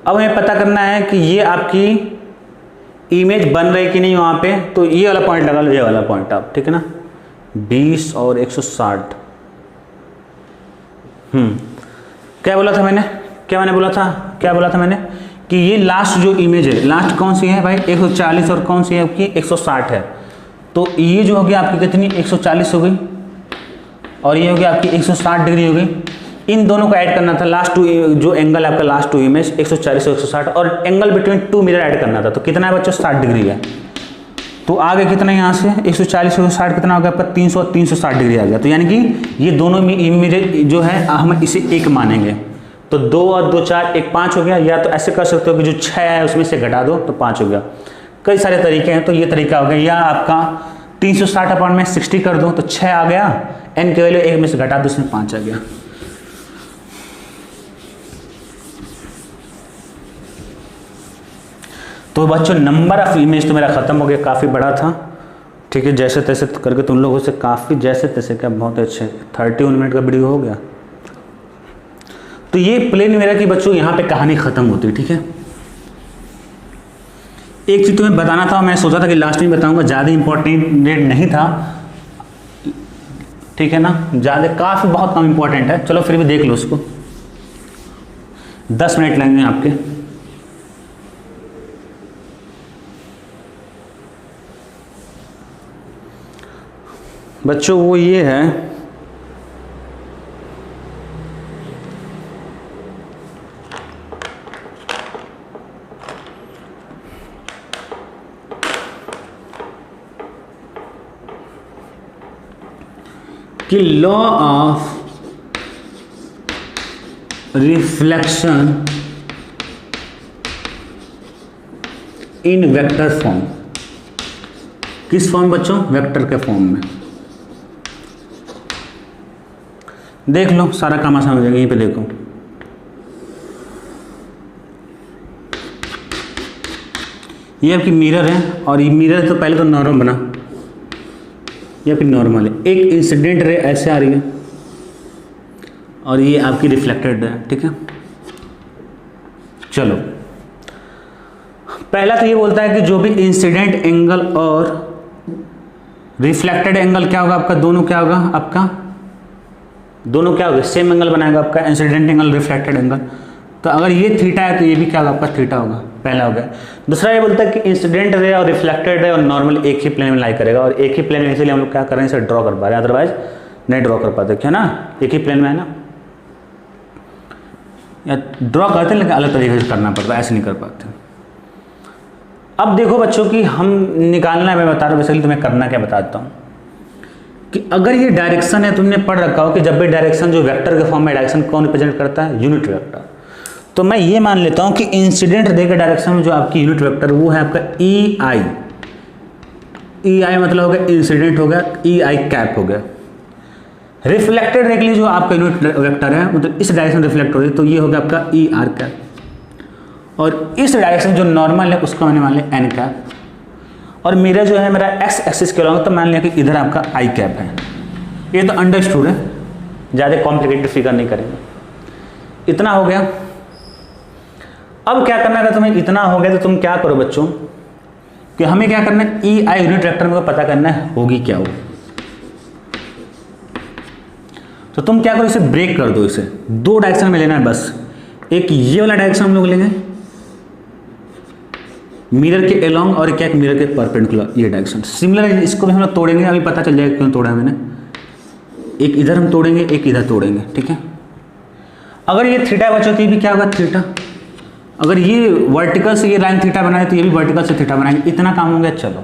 अब हमें पता करना है कि ये आपकी इमेज बन रही कि नहीं वहाँ पे, तो ये वाला पॉइंट लगा लो, ये वाला पॉइंट आप, ठीक है ना, 20 और 160। क्या बोला था मैंने, क्या बोला था मैंने कि ये लास्ट जो इमेज है, लास्ट कौन सी है भाई 140 और कौन सी है आपकी 160 है। तो ये जो होगी आपकी कितनी 140 हो गई और ये होगी आपकी 160 डिग्री हो गई। इन दोनों को ऐड करना था, लास्ट टू जो एंगल आपका लास्ट टू इमेज 140 और 160 और angle between two mirror add करना था। तो कितना है बच्चों 60 डिग्री है। तो आगे कितना यहाँ से 140 और 160 कितना हो गया आपका 300 और 360 डिग्री आ गया। तो यानी कि ये दोनों इमेज जो है हम इसे एक मानेंगे। तो 2 और 2 4 1 5 हो गया, या तो ऐसे कर सकते हो कि जो 6 है उसमें से घटा दो तो 5 हो गया। कई सारे तरीके हैं, तो ये तरीका हो गया। या आपका 360 अपॉन में 60 कर दो तो 6 आ गया, एन की वैल्यू 1 में से घटा दो उसमें 5 आ गया। तो बच्चों नंबर ऑफ इमेज तो मेरा खत्म हो गया, काफ़ी बड़ा था, ठीक है। जैसे तैसे करके तुम लोगों से काफ़ी जैसे तैसे क्या बहुत अच्छे 31 मिनट का वीडियो हो गया। तो ये प्लेन मेरा कि बच्चों यहाँ पे कहानी खत्म होती है, ठीक है। एक चीज़ तुम्हें बताना था, मैं सोचा था कि लास्ट में बताऊंगा, ज़्यादा इंपॉर्टेंट नहीं था, ठीक है ना, ज़्यादा काफ़ी बहुत कम इंपॉर्टेंट है। चलो फिर भी देख लो उसको, 10 मिनट लगेंगे आपके। बच्चों वो ये है कि law of reflection in vector form. किस फॉर्म बच्चों, वेक्टर के फॉर्म में। देख लो सारा काम आसान हो जाएगा। यहीं पे देखो, ये आपकी मिरर है और ये मिरर तो पहले तो नॉर्मल बना, ये आपकी नॉर्मल है। एक इंसिडेंट रे ऐसे आ रही है और ये आपकी रिफ्लेक्टेड है, ठीक है। चलो पहला तो ये बोलता है कि जो भी इंसिडेंट एंगल और रिफ्लेक्टेड एंगल क्या होगा आपका, दोनों क्या होगा आपका, दोनों क्या होगा सेम एंगल बनाएगा आपका, इंसिडेंट एंगल रिफ्लेक्टेड एंगल। तो अगर ये थीटा है तो ये भी क्या होगा आपका थीटा होगा, पहला हो गया। दूसरा ये बोलता है कि इंसिडेंट रे और रिफ्लेक्टेड रे और नॉर्मल एक ही प्लेन में लाई करेगा, और एक ही प्लेन में इसीलिए हम लोग क्या कर रहे हैं, इसे ड्रॉ कर पा रहे हैं, अदरवाइज नहीं ड्रॉ कर पाते, क्या ना, एक ही प्लेन में है ना, या ड्रॉ करते हैं लेकिन अलग तरीके से करना पड़ता है, ऐसे नहीं कर पाते। अब देखो बच्चों कि हम निकालना है, मैं बता रहा हूँ बेसिकली तुम्हें करना क्या बताता हूँ कि अगर ये डायरेक्शन है, तुमने पढ़ रखा हो कि जब भी डायरेक्शन जो वेक्टर के फॉर्म में डायरेक्शन कौन रिप्रेजेंट करता है, यूनिट वेक्टर। तो मैं ये मान लेता हूँ कि इंसिडेंट रे के डायरेक्शन में जो आपकी यूनिट वेक्टर वो है आपका ई आई। ई आई मतलब हो गया इंसिडेंट हो गया, ई आई कैप हो गया। रिफ्लेक्टेड रे के लिए जो आपका यूनिट वेक्टर है मतलब इस डायरेक्शन रिफ्लेक्ट हो रही है, तो ये हो गया आपका ई आर कैप। और इस डायरेक्शन जो नॉर्मल है उसका मैंने मान लिया एन कैप, और मेरा जो है मेरा एक्स एक्सिस के अलॉन्ग, तो मान लिया कि इधर आपका आई कैप है। ये तो अंडरस्टूड है, ज़्यादा कॉम्प्लिकेटेड फिगर नहीं करेंगे। इतना हो गया। अब क्या करना है, तुम्हें इतना हो गया तो तुम क्या करो बच्चों कि हमें क्या करना है, ई आई यूनिट वेक्टर में पता करना है होगी क्या हो। तो तुम क्या करो, इसे ब्रेक कर दो, इसे दो डायरेक्शन में लेना है बस। एक ये वाला डायरेक्शन हम लोग लेंगे मिरर के अलोंग, और क्या मिरर के परपेंडिकुलर, ये डायरेक्शन सिमिलर है। इसको भी हम लोग तोड़ेंगे, अभी पता चल जाएगा क्यों तोड़ा है मैंने। एक इधर हम तोड़ेंगे, एक इधर तोड़ेंगे, ठीक है। अगर ये थीटा बच्चों तो ये भी क्या होगा थीटा। अगर ये वर्टिकल से ये लाइन थीटा बनाए तो ये भी वर्टिकल से थीटा बनाएंगे। इतना काम हो गया। चलो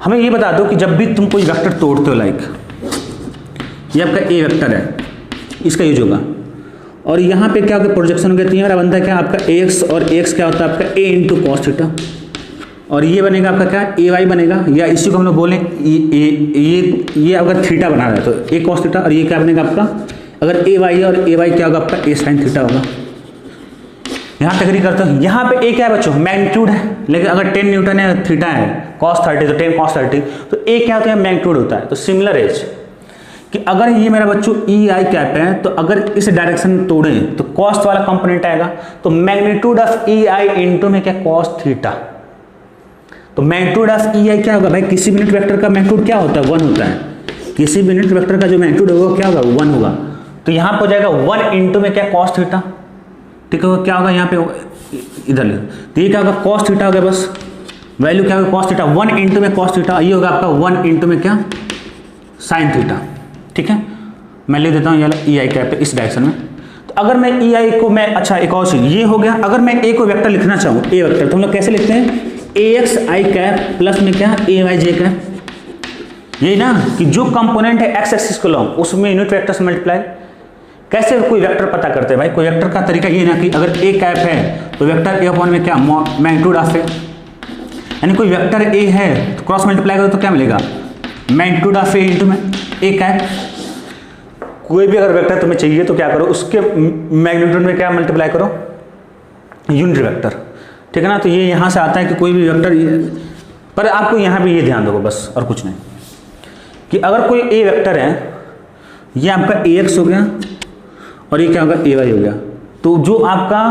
हमें ये बता दो कि जब भी तुम कोई वेक्टर तोड़ते हो, लाइक ये आपका ए वेक्टर है, इसका यूज होगा, और यहाँ पे क्या होगा प्रोजेक्शन हो गया। तो ये मेरा बनता है क्या आपका एक्स, और एक्स क्या होता है आपका ए इंटू कॉस थीटा, और ये बनेगा आपका क्या ए वाई बनेगा, या इसी को हम लोग बोलें ये अगर थीटा बना रहा है तो ए कॉस थीटा, और ये क्या बनेगा आपका, अगर ए वाई है और ए वाई क्या होगा आपका ए साइन थीटा होगा। यहाँ तक एग्री करते हो। यहाँ पे ए क्या है बच्चों, मैग्नीट्यूड है, लेकिन अगर 10 न्यूटन है थीटा है cos 30 तो 10 cos 30, तो ए क्या होता है, मैग्नीट्यूड होता है। तो सिमिलर एज कि अगर ये मेरा बच्चों ई आई कैप है, तो अगर इस डायरेक्शन तोड़ें तो कॉस्ट वाला कंपोनेंट आएगा, तो magnitude of E I into में क्या cos थीटा। तो मैग्नीट्यूड ऑफ ई आई क्या होगा भाई, किसी भी यूनिट वेक्टर का मैग्नीट्यूड क्या होता है, 1 होता है। किसी भी यूनिट वेक्टर का जो मैग्नीट्यूड होगा क्या होगा, 1 होगा। तो यहाँ पर हो जाएगा 1 इंटू में क्या cos थीटा, ठीक है। क्या होगा यहाँ पे इधर, तो ये क्या होगा cos थीटा हो गया, बस वैल्यू क्या होगा cos थीटा, 1 इंटू में cos थीटा, ये होगा आपका 1 इंटू में क्या sin थीटा, ठीक है। मैं लिख देता हूँ ये ई आई कैप इस डायरेक्शन में। तो अगर मैं ई आई को मैं, अच्छा एक और चीज ये हो गया, अगर मैं ए को वेक्टर लिखना चाहूँ, ए वेक्टर, तो हम लोग कैसे लिखते हैं, ए एक्स आई कैप प्लस में क्या ए वाई जे कैप, यही ना, कि जो कंपोनेंट है एक्स एक्सिस को लॉन्ग उसमें यूनिट वेक्टर से मल्टीप्लाई। कैसे कोई वेक्टर पता करते हैं भाई, कोई वेक्टर का तरीका ये ना कि अगर ए कैप है तो वेक्टर ए अपॉन में क्या मैग्नीट्यूड ऑफ ए, यानी कोई वेक्टर ए है तो क्रॉस मल्टीप्लाई करो तो क्या मिलेगा, मैग्नीट्यूड ऑफ ए इंटू में ए कैप। कोई भी अगर वेक्टर तुम्हें चाहिए तो क्या करो, उसके मैग्नीट्यूड में क्या मल्टीप्लाई करो, यूनिट वेक्टर, ठीक है ना। तो ये यहाँ से आता है कि कोई भी वेक्टर, पर आपको यहाँ भी ये ध्यान दो बस और कुछ नहीं, कि अगर कोई ए वेक्टर है, ये आपका ए एक्स हो गया और ये क्या होगा ए वाई हो गया, तो जो आपका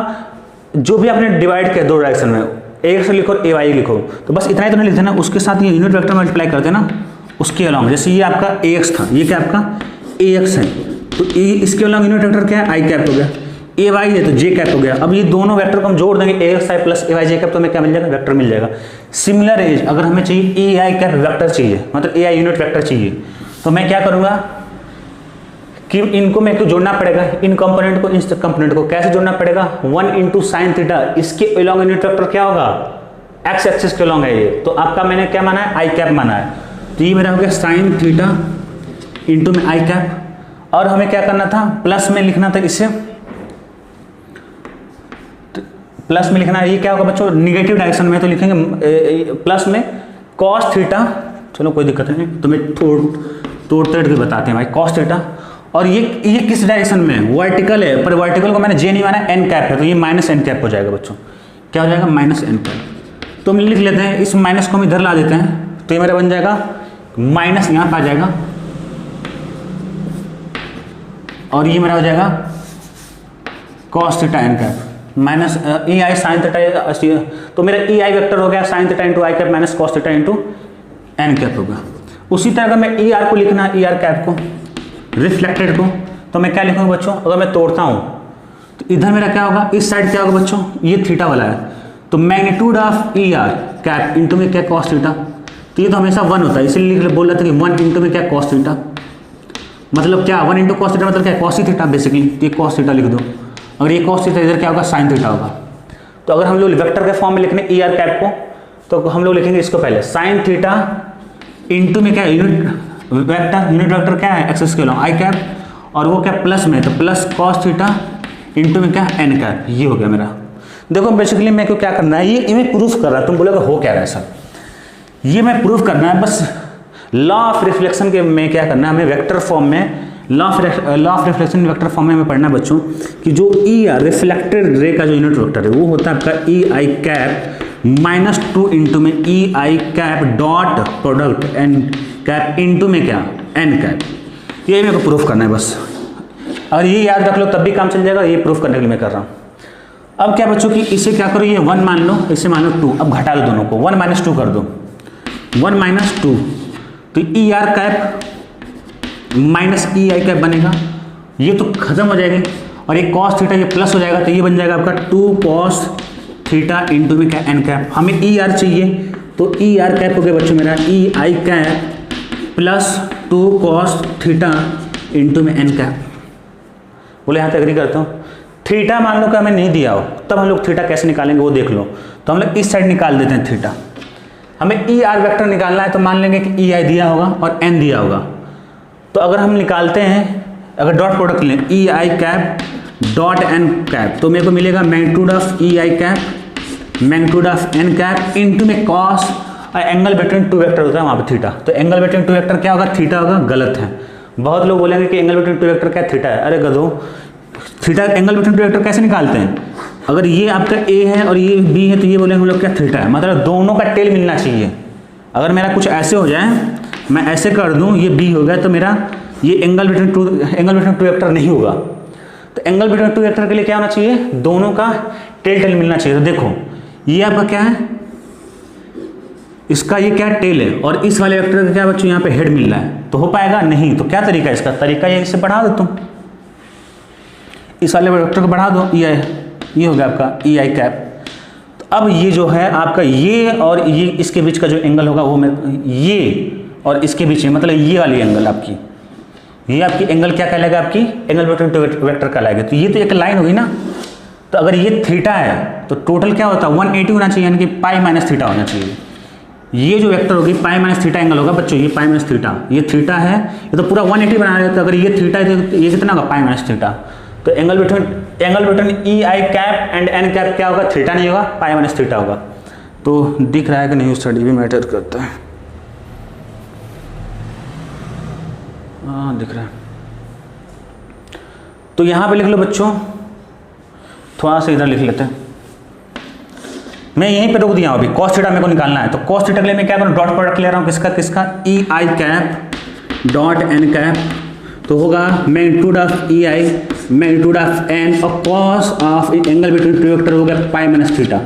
जो भी आपने डिवाइड किया दो डायरेक्शन में, ए एक्स लिखो और ए वाई लिखो, तो बस इतना ही तो नहीं लिखते ना, उसके साथ ये यूनिट वेक्टर मल्टीप्लाई करते ना उसके अलॉन्ग। जैसे ये आपका ए एक्स था, ये क्या आपका ए एक्स है, तो ये इसके अलॉन्ग यूनिट वेक्टर क्या है, आई कैप हो गया, ए वाई है तो जे कैप हो गया। अब ये दोनों वेक्टर को हम जोड़ देंगे, ए एक्स आई प्लस ए वाई जे कैप, तो हमें क्या मिल जाएगा, वेक्टर मिल जाएगा। सिमिलर एज अगर हमें चाहिए ए आई कैप वेक्टर चाहिए, मतलब ए आई यूनिट वेक्टर चाहिए, तो मैं क्या करूँगा कि इनको मेरे को जोड़ना पड़ेगा, इन कंपोनेंट को इस कंपोनेंट को कैसे जोड़ना पड़ेगा, 1 इंटू साइन थीटा, इसके अलॉन्ग यूनिट वेक्टर क्या होगा, एक्स एक्सिस के अलॉन्ग है ये, तो आपका मैंने क्या माना है, आई कैप माना है। तो ये मेरा हो गया साइन थीटा इंटू में आई कैप, और हमें क्या करना था, प्लस में लिखना था इसे, प्लस में लिखना है, ये क्या होगा बच्चों, निगेटिव डायरेक्शन में तो लिखेंगे प्लस में कॉस थीटा, चलो कोई दिक्कत नहीं, तुम्हें तोड़ के बताते हैं भाई, कॉस थीटा। और ये किस डायरेक्शन में, वर्टिकल है, पर वर्टिकल को मैंने जे नहीं माना, एन कैप है, तो ये माइनस एन कैप हो जाएगा बच्चों, क्या हो जाएगा, माइनस एन कैप। तो हम लिख लेते हैं, इस माइनस को हम इधर ला देते हैं, तो ये मेरा बन जाएगा माइनस यहाँ पर आ जाएगा, और ये मेरा हो जाएगा cos theta N cap minus E I sine theta, तो मेरा ई आई वेक्टर हो गया sine theta into I cap minus cos theta into N cap होगा। उसी तरह अगर मैं ई आर को लिखना है, ई आर कैप को, रिफ्लेक्टेड को, तो मैं क्या लिखूंगा बच्चों, अगर मैं तोड़ता हूँ तो इधर मेरा क्या होगा, इस साइड क्या होगा बच्चों, ये थीटा वाला है, तो magnitude of E r cap into में क्या कॉस थीटा, तो ये तो हमेशा 1 होता है, इसलिए बोल रहा था कि 1 इंटू में क्या कॉस थीटा, मतलब क्या 1 इंटू कॉस थीटा मतलब क्या, कॉस ही थीटा बेसिकली, तो ये कॉस थीटा लिख दो। अगर ये कॉस थीटा इधर क्या होगा, साइन थीटा होगा। तो अगर हम लोग वेक्टर के फॉर्म में लिखने ई आर कैप को, तो हम लोग लिखेंगे इसको पहले साइन थीटा इंटू में क्या यूनिट वेक्टर, यूनिट वेक्टर क्या है, एक्सिस के अलॉन्ग आई कैप, और वो क्या प्लस में, तो प्लस कॉस थीटा इंटू में क्या एन कैप, ये हो गया मेरा। देखो बेसिकली मेरे को क्या करना है, ये मैं प्रूफ कर रहा है, तुम बोलोगे हो क्या रहा है सर, ये मैं प्रूफ करना है, बस लॉ ऑफ रिफ्लेक्शन के में क्या करना है, हमें वेक्टर फॉर्म में, law of reflection vector form में हमें पढ़ना है बच्चों, कि जो ई आर रिफ्लेक्टेड रे का जो यूनिट वेक्टर है वो होता है आपका ई आई कैप -2 इंटू में ई आई cap dot product N cap into में क्या एन कैप, ये मेरे को प्रूफ करना है बस। और ये याद रख लो तब भी काम चल जाएगा, ये प्रूफ करने के लिए मैं कर रहा हूँ। अब क्या बच्चों की इसे क्या करो, ये 1 मान लो, इसे मान लो 2, अब घटा दो दोनों को, 1 - 2 कर दो, 1 - 2, तो ई आर कैप माइनस ई आई कैप बनेगा, ये तो खत्म हो जाएगी, और ये कॉस थीटा ये प्लस हो जाएगा, तो ये बन जाएगा आपका 2 कॉस थीटा इंटू में क्या एन कैप। हमें ई आर चाहिए, तो ई आर कैप हो गया बच्चों मेरा ई आई cap plus 2 cos theta into में एन कैप। बोले यहाँ तक एग्री करता हूँ। थीटा मान लो कि हमें नहीं दिया हो, तब हम लोग थीटा कैसे निकालेंगे वो देख लो। तो हम लोग इस साइड निकाल देते हैं थीटा। हमें ई आर वेक्टर निकालना है, तो मान लेंगे कि ई आई दिया होगा और एन दिया होगा। तो अगर हम निकालते हैं, अगर डॉट प्रोडक्ट लें ई आई कैप डॉट एन कैप, तो मेरे को मिलेगा magnitude of E I cap magnitude of n cap into में कॉस एंगल बिटवीन 2 वेक्टर होता है वहाँ पे थीटा। तो एंगल बिटवीन 2 वेक्टर क्या होगा, थीटा होगा। गलत है। बहुत लोग बोलेंगे कि एंगल बिटवीन 2 वेक्टर क्या थीटा है। अरे गधो, थीटा एंगल बिटवीन 2 वेक्टर कैसे निकालते हैं, अगर ये आपका ए है और ये बी है तो ये बोलेंगे हम लोग क्या थीटा है, मतलब दोनों का टेल मिलना चाहिए। अगर मेरा कुछ ऐसे हो जाए, मैं ऐसे कर दूं, ये बी हो गया, तो मेरा ये एंगल बिटवीन टू वेक्टर नहीं होगा। तो एंगल बिटवीन टू वेक्टर के लिए क्या होना चाहिए, दोनों का टेल मिलना चाहिए। तो देखो ये आपका क्या है, इसका ये क्या टेल है, और इस वाले वेक्टर का क्या बच्चों यहाँ पे हेड मिल रहा है, तो हो पाएगा नहीं। तो क्या तरीका है इसका, तरीका ये इसे बढ़ा दो तुम, इस वाले वेक्टर को बढ़ा दो, ये हो गया आपका ई आई कैप। तो अब ये जो है आपका ये और ये इसके बीच का जो एंगल होगा वो ये और इसके बीच में, मतलब ये वाली एंगल आपकी, ये आपकी एंगल क्या कहलाएगा, आपकी एंगल बिटवीन टू वेक्टर कहलाएगा। तो ये तो एक लाइन होगी ना, तो अगर ये थीटा है तो टोटल क्या होता है 180 होना चाहिए, यानी कि पाई माइनस थीटा होना चाहिए। ये जो वेक्टर होगी पाई माइनस थीटा एंगल होगा बच्चों, ये पाई माइनस थीटा, ये थीटा है, ये तो पूरा 180 बना रहे हैं। तो अगर ये थीटा है तो ये कितना होगा, पाई माइनस थीटा। तो angle between e I cap and n cap क्या होगा, थीटा नहीं होगा, पाई माइनस थीटा होगा। तो दिख रहा है कि नहीं, स्टडी भी मैटर करता है। हाँ दिख रहा है। तो यहाँ पे लिख लो बच्चों, थोड़ा सा इधर लिख लेते हैं, मैं यहीं पे रोक दिया हूँ। अभी कॉस थीटा मेरे को निकालना है, तो कॉस थीटा के लिए मैं क्या करूँ, डॉट प्रोडक्ट ले रहा हूँ, किसका ई आई कैप डॉट एन कैप, तो होगा magnitude of E I magnitude of N और cos of angle between two vector हो गया पाई माइनस थीटा।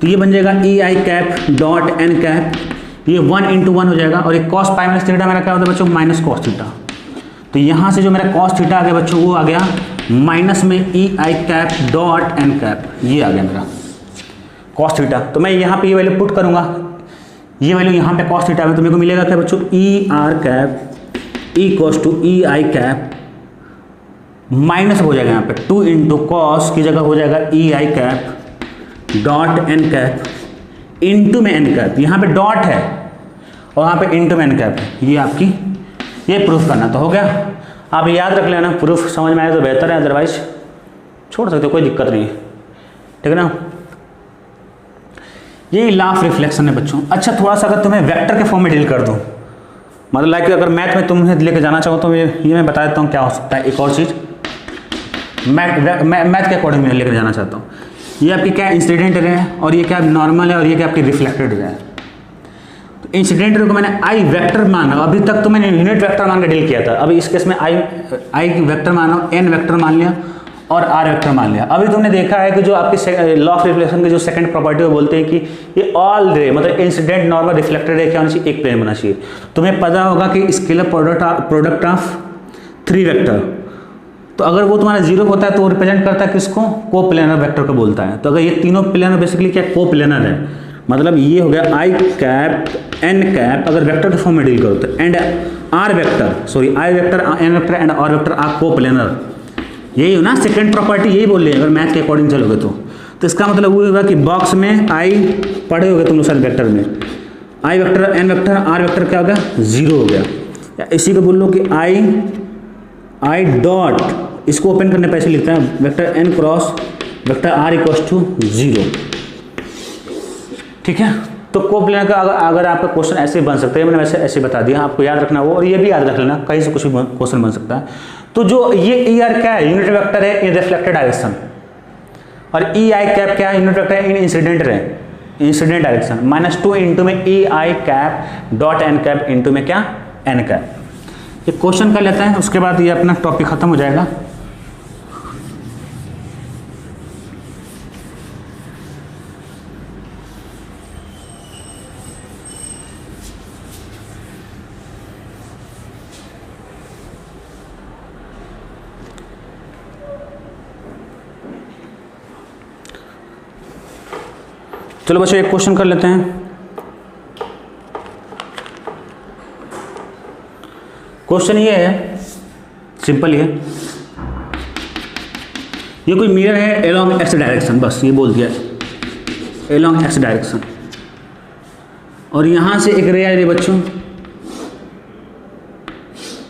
तो ये बन जाएगा ई आई कैप डॉट एन कैप, ये 1 × 1 हो जाएगा, और ये कॉस पाई माइनस थीटा मेरा क्या होता है बच्चों, माइनस कॉस थीटा। तो यहाँ से जो मेरा कॉस थीटा आ गया बच्चों, वो आ गया माइनस में ई आई कैप डॉट एन कैप, ये आ गया मेरा कॉस थीटा। तो मैं यहाँ पे ये वैल्यू पुट करूँगा, ये वैल्यू यहाँ पे कॉस थीटा में, तो मेरे को मिलेगा क्या बच्चों, e r cap equals to e I cap minus हो जाएगा यहाँ पे 2 × कॉस की जगह हो जाएगा ई आई cap dot N cap into में एन कैप, यहाँ पे डॉट है और यहाँ पे इंटू में एन कैप है। ये आपकी ये प्रूफ करना तो हो गया। आप याद रख लेना, प्रूफ समझ में आए तो बेहतर है, अदरवाइज छोड़ सकते हो, कोई दिक्कत नहीं है, ठीक है ना। ये लॉ ऑफ रिफ्लेक्शन है बच्चों। अच्छा थोड़ा सा अगर तुम्हें वेक्टर के फॉर्म में डील कर दूँ, मतलब लाइक अगर मैथ में तुम्हें लेके जाना चाहो तो ये मैं बता देता हूँ क्या हो सकता है। एक और चीज़ मैथ के अकॉर्डिंग मैं लेकर जाना चाहता हूँ। ये आपकी क्या इंसिडेंट रे है, और ये क्या नॉर्मल है, और ये क्या आपकी रिफ्लेक्टेड रे है। तो इंसिडेंट रे को मैंने आई वेक्टर माना, अभी तक तो मैंने यूनिट वेक्टर मान के डील किया था। अभी इस केस में आई वेक्टर माना, एन वेक्टर मान लिया और आर वेक्टर मान लिया। अभी तुमने देखा है कि जो आपकी लॉ ऑफ रिफ्लेक्शन की जो सेकंड प्रॉपर्टी वो बोलते हैं कि ये ऑल रे, मतलब इंसिडेंट नॉर्मल रिफ्लेक्टेड रे क्या होना चाहिए, एक प्लेन होना चाहिए। तुम्हें पता होगा कि स्केलर प्रोडक्ट ऑफ 3 वेक्टर, तो अगर वो तुम्हारा 0 होता है तो वो रिप्रेजेंट करता है किसको, को प्लेनर वेक्टर को बोलता है। तो अगर ये तीनों प्लेनर बेसिकली क्या को प्लेनर है, मतलब ये हो गया आई कैप एन कैप, अगर वेक्टर के फॉर्म में डील करो तो and r vector, sorry i vector N vector and r vector r को प्लेनर, यही हो ना सेकंड प्रॉपर्टी, यही बोल रही है अगर मैथ के अकॉर्डिंग चलोगे तो इसका मतलब वो होगा कि बॉक्स में आई पढ़े होगे तुम लोग सारे वेक्टर में, I vector N vector R vector क्या हो गया 0 हो गया। या इसी को बोल लो कि आई डॉट, इसको ओपन करने पैसे लिखते हैं vector n cross vector r equals to 0, ठीक है। तो कोप्लेनर का अगर आपका क्वेश्चन ऐसे बन सकता है, मैंने वैसे ऐसे बता दिया, आपको याद रखना वो, और ये भी याद रख लेना, कहीं से कुछ भी क्वेश्चन बन सकता है। तो जो ये ई आर क्या है, यूनिट वेक्टर है इन रिफ्लेक्टेड डायरेक्शन, और ई आई कैप क्या है, यूनिट वेक्टर है इन इंसिडेंट डायरेक्शन, -2 इंटू में ई आई cap dot N cap into में क्या एन कैप। ये क्वेश्चन कर लेते हैं, उसके बाद ये अपना टॉपिक खत्म हो जाएगा। चलो बच्चों एक क्वेश्चन कर लेते हैं। क्वेश्चन ये है, सिंपल ही है, ये कोई मिरर है एलोंग एक्स डायरेक्शन, बस ये बोल दिया एलोंग एक्स डायरेक्शन, और यहां से एक रे आ रही है बच्चों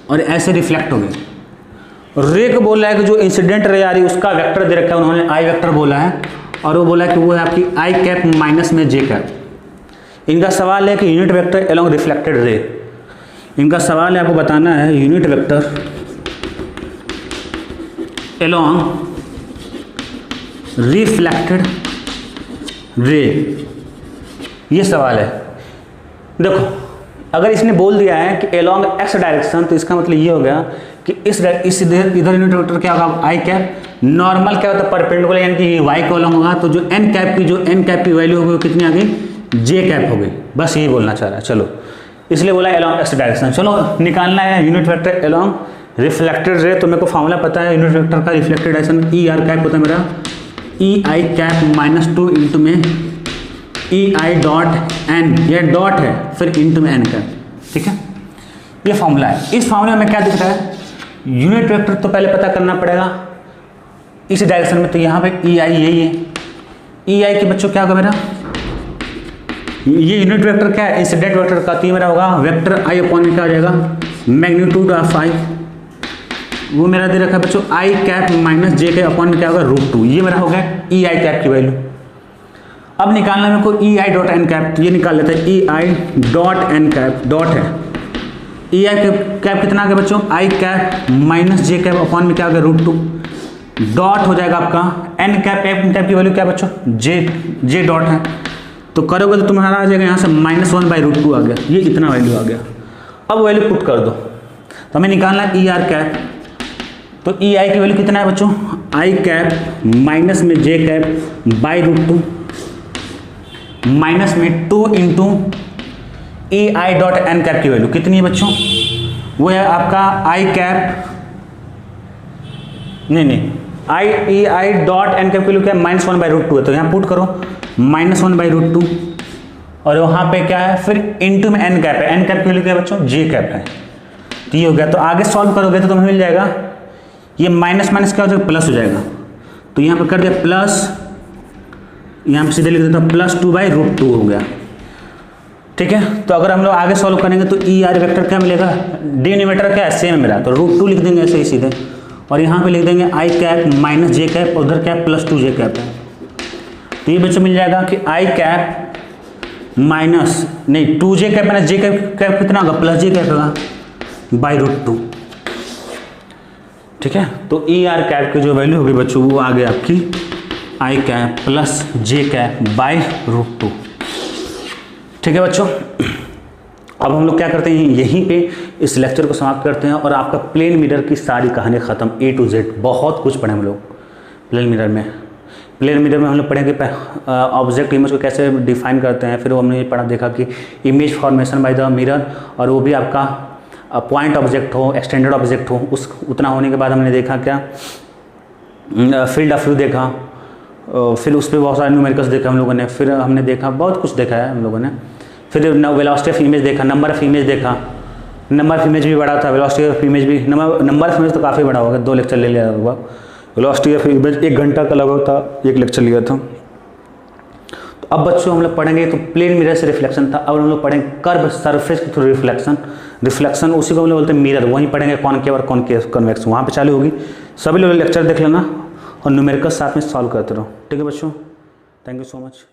और ऐसे रिफ्लेक्ट हो गई। रे को बोला है कि जो इंसिडेंट रे आ रही है उसका वेक्टर दे रखा है, उन्होंने आई वेक्टर बोला है, और वो बोला है कि वो है आपकी आई कैप माइनस में जे कैप। इनका सवाल है कि unit vector along reflected ray, इनका सवाल है आपको बताना है unit vector along reflected ray, ये सवाल है। देखो अगर इसने बोल दिया है कि एलॉन्ग एक्स डायरेक्शन, तो इसका मतलब ये हो गया कि इस इधर यूनिट वेक्टर क्या होगा, आई कैप। नॉर्मल क्या होता है, परपेंडिकुलर, यानी कि वाई को अलॉन्ग होगा, तो जो एन कैप की वैल्यू होगी वो कितनी आ गई, जे कैप हो गई। बस यही बोलना चाह रहा है। चलो इसलिए बोला एलॉन्ग एक्स डायरेक्शन। चलो निकालना है unit vector along reflected ray. तो मेरे को फॉर्मूला पता है यूनिट वेक्टर का रिफ्लेक्टेड डायरेक्शन, ई आर कैप होता है मेरा ई आई कैप माइनस 2 इंटू में ई आई डॉट एन, ये डॉट है फिर इंटू में एन कैप। ठीक है, ये फॉर्मूला है। इस फॉर्मूला में क्या दिख रहा है, यूनिट वेक्टर तो पहले पता करना पड़ेगा इस डायरेक्शन में। तो यहाँ पे ई आई यही है, ई आई के बच्चों क्या होगा मेरा, ये यूनिट वेक्टर क्या है, इंसिडेंट वेक्टर का, तो ये मेरा होगा वेक्टर आई अपॉन में क्या हो जाएगा, मैग्नीट्यूड ऑफ आई, वो मेरा दे रखा है बच्चों आई कैप माइनस जे के अपॉन में क्या होगा √2। ये मेरा हो गया ई आई कैप की वैल्यू। अब निकालना मेरे को ई आई डॉट एन कैप, तो ये निकाल लेते हैं ई आई डॉट एन कैप, डॉट है ई आई कैप कितना आ गया बच्चों, I cap minus J cap upon में क्या हो गया √2, डॉट हो जाएगा आपका एन कैप की वैल्यू क्या बच्चों, जे डॉट है। तो करोगे तो तुम्हारा आ जाएगा यहाँ से -1/√2 आ गया, ये इतना वैल्यू आ गया। अब वैल्यू पुट कर दो, तो हमें निकालना है ई आर कैप। तो ई आई की वैल्यू कितना है बच्चों, आई कैप माइनस में जे कैप बाई √2 माइनस में 2 इंटू ई आई डॉट एन कैप की वैल्यू कितनी है बच्चों, वो है आपका आई कैप, नहीं ई आई डॉट एन कैप की वैल्यू क्या है, -1/√2 है। तो यहाँ पुट करो -1/√2 और वहाँ पे क्या है फिर इंटू में एन कैप है, एन कैप की वैल्यू क्या है बच्चों, जे कैप है। तो ये हो गया। तो आगे सॉल्व करोगे तो तुम्हें मिल जाएगा, ये माइनस माइनस क्या हो जाएगा, प्लस हो जाएगा। तो यहाँ पे कर दिया प्लस, यहाँ पे सीधे लिख देता हूँ +2/√2 हो गया। ठीक है, तो अगर हम लोग आगे सॉल्व करेंगे तो ई आर वेक्टर क्या मिलेगा, डिनोमिनेटर क्या है सेम है मेरा, तो √2 लिख देंगे ऐसे ही सीधे, और यहाँ पे लिख देंगे आई कैप माइनस जे कैप, उधर क्या +2 जे कैप है। तो ये बच्चों मिल जाएगा कि आई कैप माइनस नहीं 2 जे कैप माइनस जे कैप कितना होगा, प्लस जे कैप होगा बाई √2। ठीक है, तो ई आर कैप की जो वैल्यू होगी बच्चों वो आ गई आपकी I cap plus J cap by √2। ठीक है बच्चों, अब हम लोग क्या करते हैं, यहीं पे इस लेक्चर को समाप्त करते हैं और आपका प्लेन मिरर की सारी कहानी ख़त्म, A to Z। बहुत कुछ पढ़े हम लोग प्लेन मिरर में। प्लेन मिरर में हम लोग पढ़ेंगे ऑब्जेक्ट इमेज को कैसे डिफाइन करते हैं, फिर वो हमने पढ़ा देखा कि image formation by the mirror, और वो भी आपका पॉइंट ऑब्जेक्ट हो, एक्सटेंडेड ऑब्जेक्ट हो, उस उतना होने के बाद हमने देखा क्या, फील्ड ऑफ व्यू देखा, फिर उस पर बहुत सारे न्यूमेरिकल्स देखा हम लोगों ने, फिर हमने देखा बहुत कुछ देखा है हम लोगों ने, फिर वेलोसिटी ऑफ इमेज देखा, नंबर ऑफ इमेज देखा, नंबर ऑफ इमेज भी बड़ा था, वेलोसिटी ऑफ इमेज भी, नंबर ऑफ इमेज तो काफ़ी बड़ा होगा, 2 लेक्चर ले लिया होगा। वेलोसिटी ऑफ इमेज 1 घंटा का लगभग था, 1 लेक्चर लिया था। तो अब बच्चों हम लोग पढ़ेंगे, तो प्लेन मिरर से रिफ्लेक्शन था, अब हम लोग पढ़ेंगे कर्व सरफेस के थ्रू रिफ्लेक्शन उसी को हम लोग बोलते हैं मिरर, वहीं पढ़ेंगे कॉनकेव और कॉन्वेक्स, वहाँ पे चालू होगी। सभी लोग लेक्चर देख लेना और न्यूमेरिकल साथ में सॉल्व करते रहो। ठीक है बच्चों, थैंक यू सो मच।